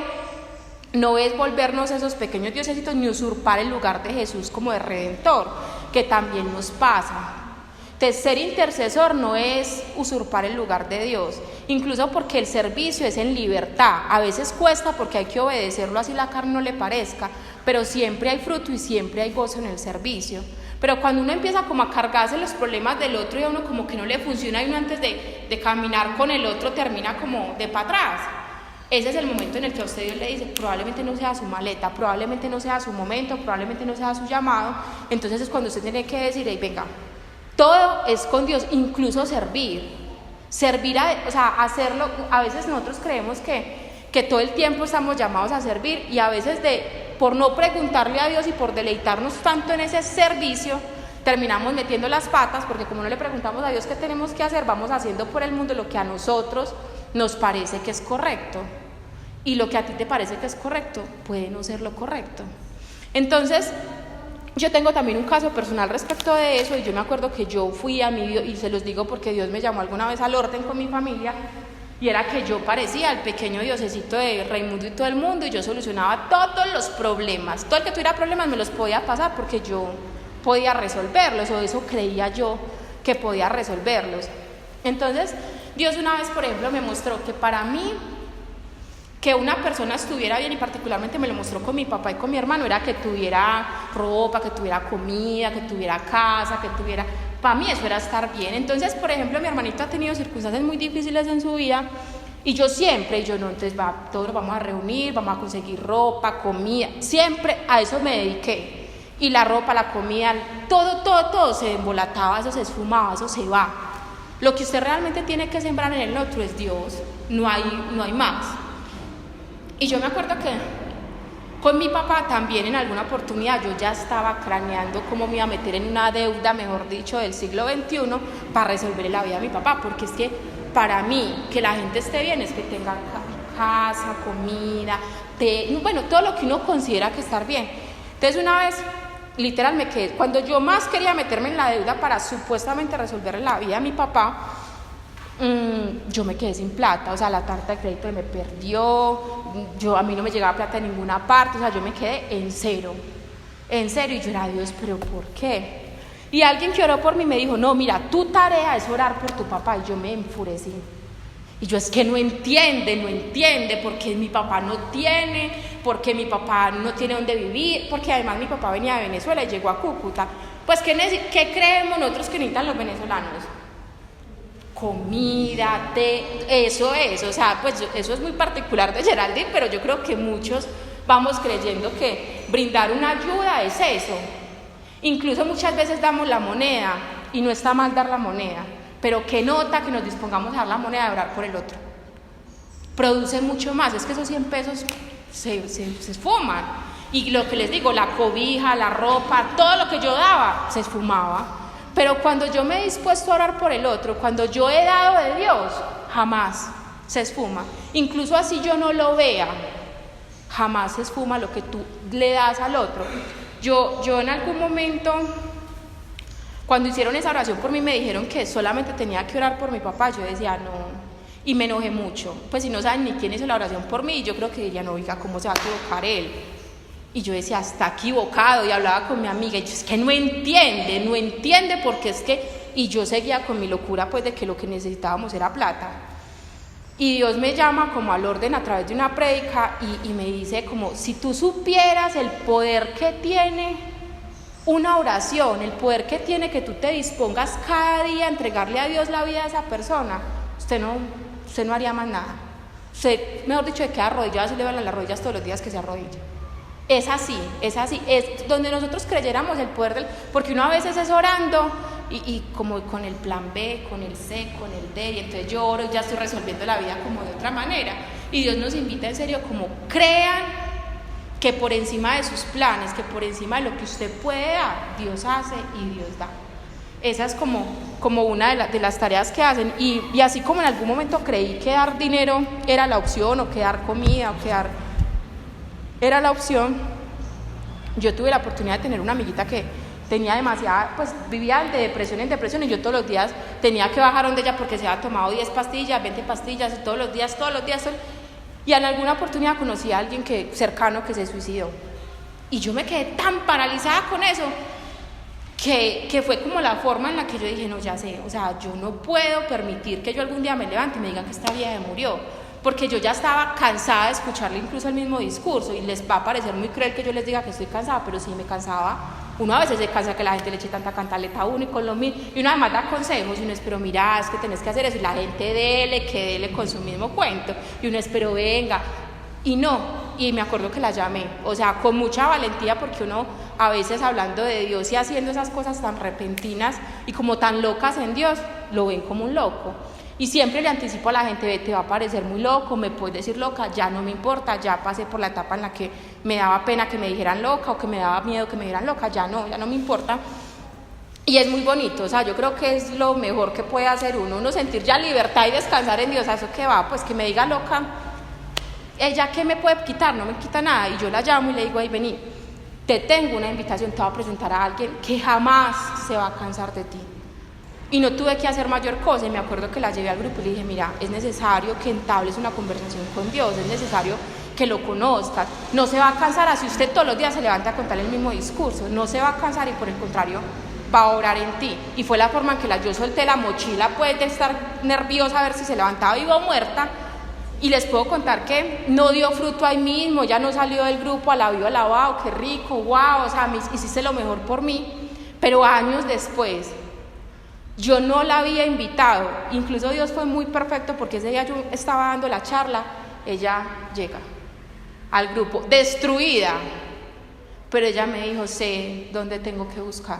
no es volvernos esos pequeños diosesitos ni usurpar el lugar de Jesús como de redentor, que también nos pasa. Entonces, ser intercesor no es usurpar el lugar de Dios, incluso porque el servicio es en libertad. A veces cuesta porque hay que obedecerlo así la carne no le parezca, pero siempre hay fruto y siempre hay gozo en el servicio. Pero cuando uno empieza como a cargarse los problemas del otro y a uno como que no le funciona, y uno antes de caminar con el otro termina como de para atrás, ese es el momento en el que a usted Dios le dice: probablemente no sea su maleta, probablemente no sea su momento, probablemente no sea su llamado. Entonces es cuando usted tiene que decir: hey, venga, todo es con Dios, incluso servir, o sea, hacerlo. A veces nosotros creemos que todo el tiempo estamos llamados a servir, y a veces por no preguntarle a Dios y por deleitarnos tanto en ese servicio, terminamos metiendo las patas, porque como no le preguntamos a Dios qué tenemos que hacer, vamos haciendo por el mundo lo que a nosotros nos parece que es correcto, y lo que a ti te parece que es correcto puede no ser lo correcto. Entonces yo tengo también un caso personal respecto de eso, y yo me acuerdo que yo fui y se los digo porque Dios me llamó alguna vez al orden con mi familia, y era que yo parecía el pequeño diosecito de Raimundo y todo el mundo, y yo solucionaba todos los problemas. Todo el que tuviera problemas me los podía pasar porque yo podía resolverlos, o eso creía yo que podía resolverlos. Entonces Dios una vez, por ejemplo, me mostró que para mí, que una persona estuviera bien, y particularmente me lo mostró con mi papá y con mi hermano, era que tuviera ropa, que tuviera comida, que tuviera casa, para mí eso era estar bien. Entonces, por ejemplo, mi hermanito ha tenido circunstancias muy difíciles en su vida, y yo no, entonces todos nos vamos a reunir, vamos a conseguir ropa, comida, siempre a eso me dediqué. Y la ropa, la comida, todo se embolataba, eso se esfumaba, eso se va. Lo que usted realmente tiene que sembrar en el otro es Dios, no hay más. Y yo me acuerdo que con mi papá también en alguna oportunidad yo ya estaba craneando cómo me iba a meter en una deuda, mejor dicho, del siglo XXI para resolver la vida de mi papá, porque es que para mí que la gente esté bien es que tenga casa, comida, bueno, todo lo que uno considera que estar bien. Entonces una vez, literal, me quedé, cuando yo más quería meterme en la deuda para supuestamente resolver la vida de mi papá, yo me quedé sin plata, o sea, la tarjeta de crédito me perdió, a mí no me llegaba plata de ninguna parte, o sea, yo me quedé en cero, y yo era: Dios, ¿pero por qué? Y alguien que oró por mí me dijo: no, mira, tu tarea es orar por tu papá. Y yo me enfurecí, y yo: es que no entiende, porque mi papá no tiene dónde vivir, porque además mi papá venía de Venezuela y llegó a Cúcuta. Pues ¿qué creemos nosotros que necesitan los venezolanos? Comida, eso es, o sea, pues eso es muy particular de Geraldine, pero yo creo que muchos vamos creyendo que brindar una ayuda es eso. Incluso muchas veces damos la moneda, y no está mal dar la moneda, pero qué nota que nos dispongamos a dar la moneda, de orar por el otro. Produce mucho más, es que esos 100 pesos se esfuman. Y lo que les digo, la cobija, la ropa, todo lo que yo daba se esfumaba. Pero cuando yo me he dispuesto a orar por el otro, cuando yo he dado de Dios, jamás se esfuma. Incluso así yo no lo vea, jamás se esfuma lo que tú le das al otro. Yo en algún momento, cuando hicieron esa oración por mí, me dijeron que solamente tenía que orar por mi papá. Yo decía: no, y me enojé mucho. Pues si no saben ni quién hizo la oración por mí, yo creo que dirían: oiga, ¿cómo se va a equivocar él? Y yo decía, está equivocado, y hablaba con mi amiga, y yo, es que no entiende, porque es que, y yo seguía con mi locura, pues, de que lo que necesitábamos era plata. Y Dios me llama como al orden a través de una prédica, y me dice como, si tú supieras el poder que tiene una oración, el poder que tiene que tú te dispongas cada día a entregarle a Dios la vida a esa persona, usted no haría más nada. Usted, mejor dicho, de que arrodillado, se le van las rodillas todos los días que se arrodilla. Es así, es donde nosotros creyéramos el poder porque uno a veces es orando y como con el plan B, con el C, con el D, y entonces yo oro y ya estoy resolviendo la vida como de otra manera, y Dios nos invita en serio como crean que por encima de sus planes, que por encima de lo que usted puede dar, Dios hace y Dios da. Esa es como una de las tareas que hacen, y así como en algún momento creí que dar dinero era la opción, o que dar comida, o que dar era la opción, yo tuve la oportunidad de tener una amiguita que tenía demasiada, pues vivía de depresión en depresión, y yo todos los días tenía que bajar donde ella porque se había tomado 10 pastillas, 20 pastillas, y todos los días, y en alguna oportunidad conocí a alguien cercano que se suicidó, y yo me quedé tan paralizada con eso, que fue como la forma en la que yo dije, no, ya sé, o sea, yo no puedo permitir que yo algún día me levante y me digan que esta vieja murió, porque yo ya estaba cansada de escucharle incluso el mismo discurso, y les va a parecer muy cruel que yo les diga que estoy cansada, pero sí me cansaba. Uno a veces se cansa que la gente le eche tanta cantaleta a uno y con lo mismo, y uno además da consejos, y uno es, pero mira, es que tenés que hacer eso, y la gente dele con su mismo cuento, y uno es, pero venga, y no, y me acuerdo que la llamé, o sea, con mucha valentía, porque uno a veces hablando de Dios y haciendo esas cosas tan repentinas y como tan locas en Dios, lo ven como un loco. Y siempre le anticipo a la gente, ve, te va a parecer muy loco, me puedes decir loca, ya no me importa, ya pasé por la etapa en la que me daba pena que me dijeran loca, o que me daba miedo que me dijeran loca, ya no me importa. Y es muy bonito, o sea, yo creo que es lo mejor que puede hacer uno sentir ya libertad y descansar en Dios. ¿A eso qué va? Pues que me diga loca, ella ¿qué me puede quitar? No me quita nada. Y yo la llamo y le digo, ay, vení, te tengo una invitación, te voy a presentar a alguien que jamás se va a cansar de ti. Y no tuve que hacer mayor cosa, y me acuerdo que la llevé al grupo y le dije, mira, es necesario que entables una conversación con Dios, es necesario que lo conozcas, no se va a cansar así usted todos los días se levanta a contar el mismo discurso, no se va a cansar, y por el contrario va a orar en ti. Y fue la forma en que yo solté la mochila, pues, de estar nerviosa a ver si se levantaba viva o muerta, y les puedo contar que no dio fruto ahí mismo, ya no salió del grupo a la viva, wow, qué rico, wow, o sea, hiciste lo mejor por mí, pero años después, yo no la había invitado, incluso Dios fue muy perfecto, porque ese día yo estaba dando la charla, ella llega al grupo, destruida, pero ella me dijo, sé dónde tengo que buscar,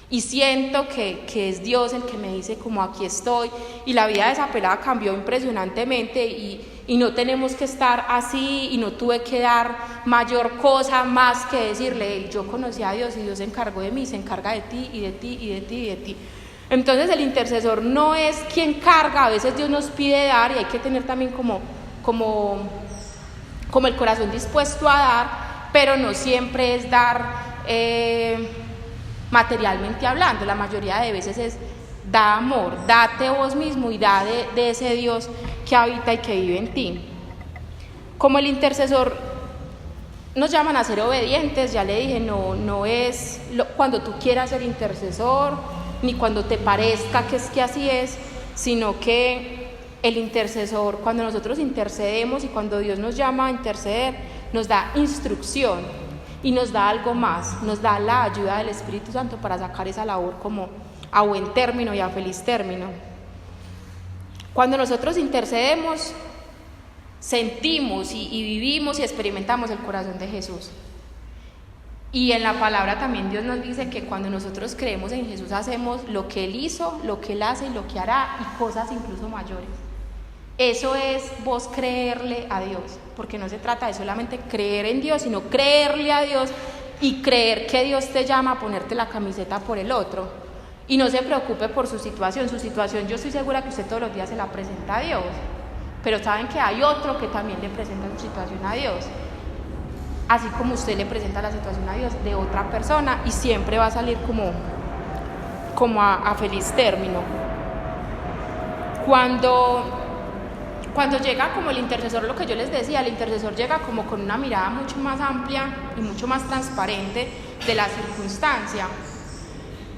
y siento que es Dios el que me dice como aquí estoy, y la vida de esa pelada cambió impresionantemente, y no tenemos que estar así, y no tuve que dar mayor cosa más que decirle, yo conocí a Dios, y Dios se encargó de mí, se encarga de ti, y de ti, y de ti, y de ti. Entonces el intercesor no es quien carga, a veces Dios nos pide dar, y hay que tener también como el corazón dispuesto a dar, pero no siempre es dar materialmente hablando, la mayoría de veces es da amor, date vos mismo y da de ese Dios que habita y que vive en ti. Como el intercesor nos llaman a ser obedientes, ya le dije, no es cuando tú quieras ser intercesor, ni cuando te parezca que es que así es, sino que el intercesor, cuando nosotros intercedemos y cuando Dios nos llama a interceder, nos da instrucción y nos da algo más, nos da la ayuda del Espíritu Santo para sacar esa labor como a buen término y a feliz término. Cuando nosotros intercedemos, sentimos y vivimos y experimentamos el corazón de Jesús. Y en la palabra también Dios nos dice que cuando nosotros creemos en Jesús hacemos lo que Él hizo, lo que Él hace y lo que hará, y cosas incluso mayores. Eso es vos creerle a Dios, porque no se trata de solamente creer en Dios, sino creerle a Dios y creer que Dios te llama a ponerte la camiseta por el otro. Y no se preocupe por su situación yo estoy segura que usted todos los días se la presenta a Dios, pero saben que hay otro que también le presenta su situación a Dios, así como usted le presenta la situación a Dios de otra persona, y siempre va a salir como a feliz término. Cuando Cuando llega como el intercesor, lo que yo les decía, el intercesor llega como con una mirada mucho más amplia y mucho más transparente de la circunstancia.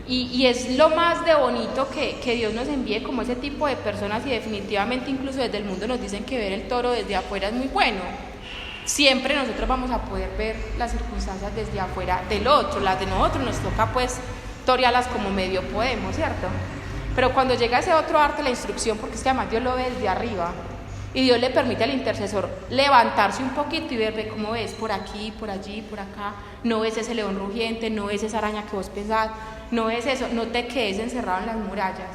Y es lo más de bonito que Dios nos envíe como ese tipo de personas, y definitivamente incluso desde el mundo nos dicen que ver el toro desde afuera es muy bueno. Siempre nosotros vamos a poder ver las circunstancias desde afuera del otro, las de nosotros nos toca pues torearlas como medio podemos, ¿cierto? Pero cuando llega ese otro arte, la instrucción, porque es que además Dios lo ve desde arriba, y Dios le permite al intercesor levantarse un poquito y ver cómo ves, por aquí, por allí, por acá, no ves ese león rugiente, no ves esa araña que vos pensás, no ves eso, no te quedes encerrado en las murallas,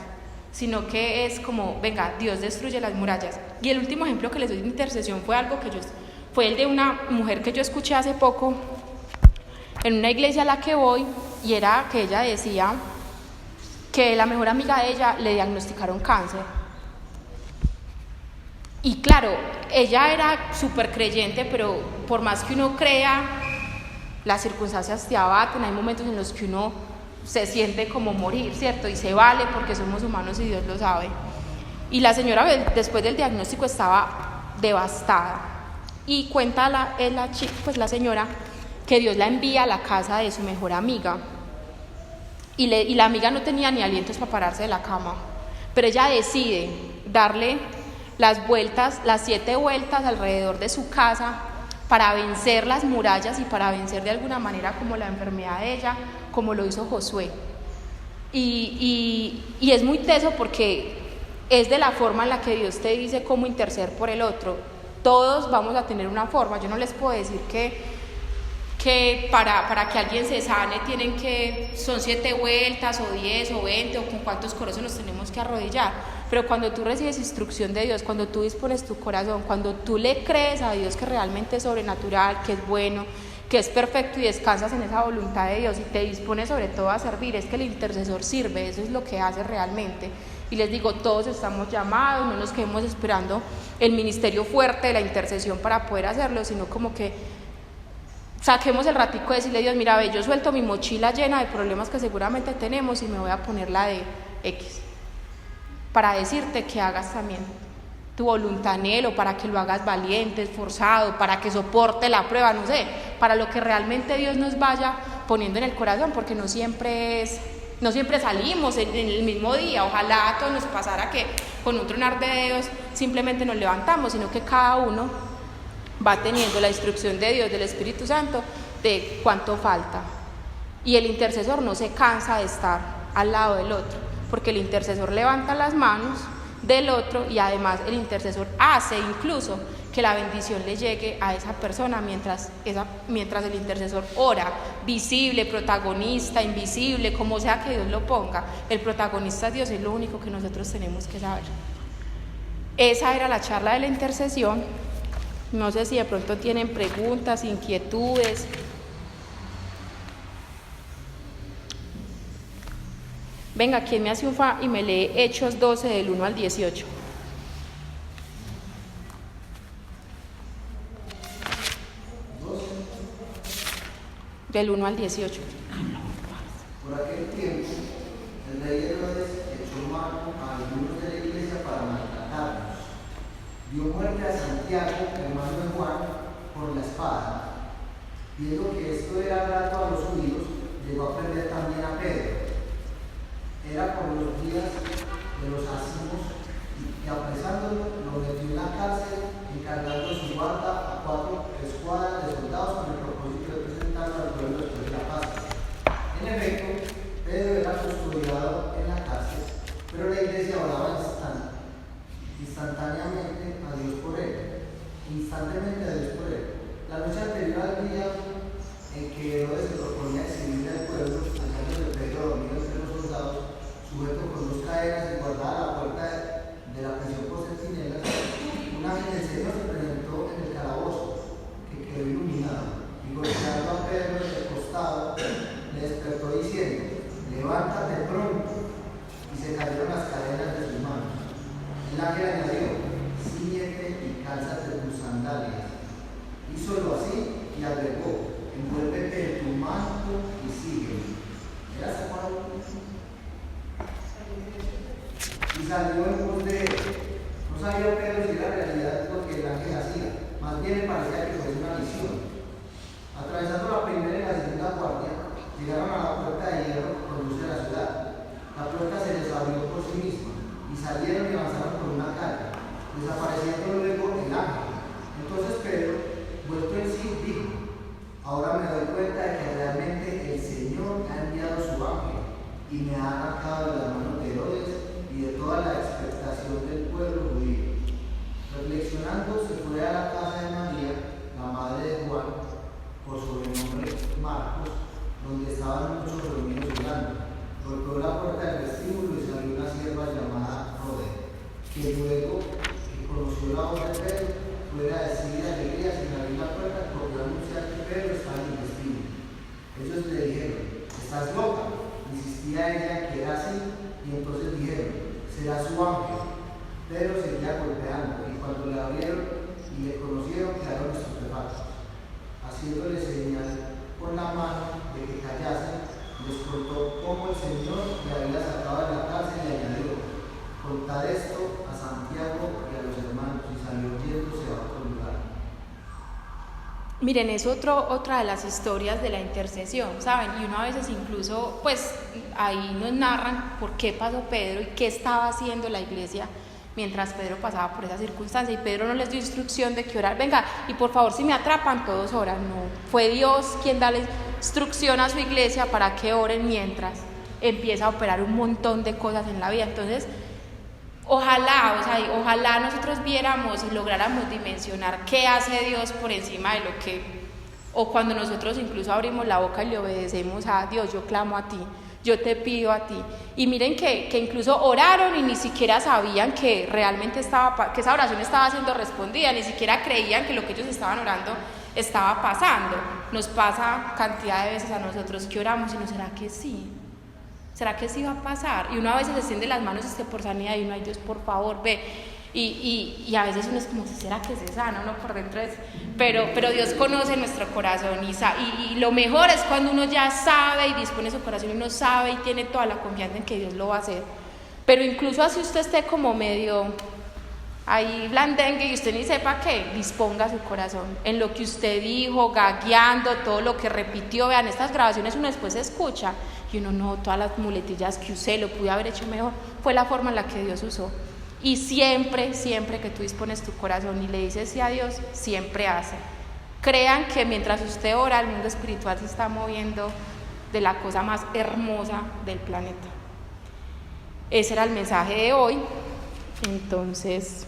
sino que es como, venga, Dios destruye las murallas. Y el último ejemplo que les doy de intercesión fue el de una mujer que yo escuché hace poco en una iglesia a la que voy, y era que ella decía que la mejor amiga de ella le diagnosticaron cáncer. Y claro, ella era súper creyente, pero por más que uno crea, las circunstancias te abaten, hay momentos en los que uno se siente como morir, ¿cierto? Y se vale porque somos humanos y Dios lo sabe. Y la señora después del diagnóstico estaba devastada. Y cuenta la señora que Dios la envía a la casa de su mejor amiga. Y la amiga no tenía ni alientos para pararse de la cama, pero ella decide darle las 7 vueltas alrededor de su casa para vencer las murallas y para vencer de alguna manera como la enfermedad de ella, como lo hizo Josué. Y es muy teso porque es de la forma en la que Dios te dice cómo interceder por el otro. Todos vamos a tener una forma. Yo no les puedo decir que para que alguien se sane son 7 vueltas o 10 o 20 o con cuántos corazos nos tenemos que arrodillar, pero cuando tú recibes instrucción de Dios, cuando tú dispones tu corazón, cuando tú le crees a Dios que realmente es sobrenatural, que es bueno, que es perfecto, y descansas en esa voluntad de Dios y te dispones sobre todo a servir, es que el intercesor sirve, eso es lo que hace realmente. Y les digo, todos estamos llamados, no nos quedemos esperando el ministerio fuerte de la intercesión para poder hacerlo, sino como que saquemos el ratico de decirle a Dios, mira, yo suelto mi mochila llena de problemas que seguramente tenemos y me voy a poner la de X, para decirte que hagas también tu voluntad anhelo, para que lo hagas valiente, esforzado, para que soporte la prueba, no sé, para lo que realmente Dios nos vaya poniendo en el corazón, porque no siempre salimos en el mismo día. Ojalá a todos nos pasara que con un tronar de dedos simplemente nos levantamos, sino que cada uno va teniendo la instrucción de Dios, del Espíritu Santo, de cuánto falta. Y el intercesor no se cansa de estar al lado del otro, porque el intercesor levanta las manos del otro, y además el intercesor hace incluso que la bendición le llegue a esa persona mientras el intercesor ora, visible, protagonista, invisible, como sea que Dios lo ponga. El protagonista es Dios, es lo único que nosotros tenemos que saber. Esa era la charla de la intercesión. No sé si de pronto tienen preguntas, inquietudes. Venga, ¿quién me hace un fa y me lee Hechos 12 del 1 al 18? Del 1 al 18. Por aquel tiempo, el rey Herodes echó mano a algunos de la iglesia para maltratarlos. Dio muerte a Santiago, hermano de Juan, por la espada. Viendo que esto era grato a los judíos, llegó a prender también a Pedro. Era por los días de los ázimos, y apresándolo, lo metió en la cárcel, encargando su guarda a 4 escuadras de soldados con el propósito de presentarlo al pueblo después de la Pascua. En efecto, Pedro era custodiado en la cárcel, pero la iglesia oraba instantáneamente a Dios por él. La noche anterior al día en que Herodes se proponía exhibirle al pueblo, hallándose Pedro dormido entre los soldados, sujeto con 2 cadenas y guardada a la puerta de la prisión por centinelas, un ángel del Señor se presentó en el calabozo, que quedó iluminado, y golpeando a Pedro en el costado, le despertó diciendo: levántate pronto. Y se cayeron las cadenas de sus manos. El ángel añadió: cíñete y cálzate tus sandalias. Hízolo así y agregó: envuélvete en tu manto y sígueme. ¿Era sacado? Y salió en pos de él. No sabía Pedro si era realidad lo que el ángel hacía, más bien le parecía que fue una misión. Atravesando la primera y la segunda guardia, llegaron a la puerta de hierro que conduce a la ciudad. La puerta se les abrió por sí misma y salieron y avanzaron por una calle, desapareciendo luego el ángel. Entonces Pedro, vuelto en sí, dijo: ahora me doy cuenta de que realmente el Señor ha enviado su ángel y me ha arrancado de las manos de Herodes y de toda la expectación del pueblo judío. Reflexionando, se fue a la casa de María, la madre de Juan, por sobrenombre Marcos, donde estaban muchos reunidos orando. Golpeó la puerta del vestíbulo y salió una sierva llamada Rodé, que luego que conoció la voz de Pedro, fue a decir a alegría sin abrir la puerta, porque anunciar que Pedro estaba en el vestíbulo. Ellos le dijeron: ¿estás loca? Insistía ella que era así, y entonces dijeron: será su ángel. Pedro seguía golpeando, y cuando le abrieron y le conocieron, quedaron estupefactos. Haciéndole señal con la mano de que callasen, les contó cómo el Señor le había sacado de la cárcel y añadió: contad esto a Santiago y a los hermanos, y salió yéndose a otro lugar. Miren, es otra de las historias de la intercesión, ¿saben? Y uno a veces incluso, pues ahí nos narran por qué pasó Pedro y qué estaba haciendo la iglesia mientras Pedro pasaba por esa circunstancia. Y Pedro no les dio instrucción de que orar, venga, y por favor si me atrapan todos oran. No, fue Dios quien da la instrucción a su iglesia para que oren mientras empieza a operar un montón de cosas en la vida. Entonces, ojalá nosotros viéramos y lográramos dimensionar qué hace Dios por encima de lo que, o cuando nosotros incluso abrimos la boca y le obedecemos a Dios: yo clamo a ti, yo te pido a ti. Y miren que incluso oraron y ni siquiera sabían que realmente que esa oración estaba siendo respondida, ni siquiera creían que lo que ellos estaban orando estaba pasando. Nos pasa cantidad de veces a nosotros que oramos y no, ¿será que sí? ¿Será que sí va a pasar? Y uno a veces extiende las manos por sanidad y uno: ay Dios, por favor, ve. Y a veces uno es como: ¿será que se sana? Uno por dentro es... Pero Dios conoce nuestro corazón y lo mejor es cuando uno ya sabe y dispone su corazón y uno sabe y tiene toda la confianza en que Dios lo va a hacer. Pero incluso así usted esté como medio ahí blandengue y usted ni sepa qué, disponga su corazón en lo que usted dijo, gagueando, todo lo que repitió. Vean, estas grabaciones uno después escucha y uno: no, todas las muletillas que usé, lo pude haber hecho mejor. Fue la forma en la que Dios usó. Y siempre que tú dispones tu corazón y le dices sí a Dios, siempre hace. Crean que mientras usted ora, el mundo espiritual se está moviendo de la cosa más hermosa del planeta. Ese era el mensaje de hoy. Entonces,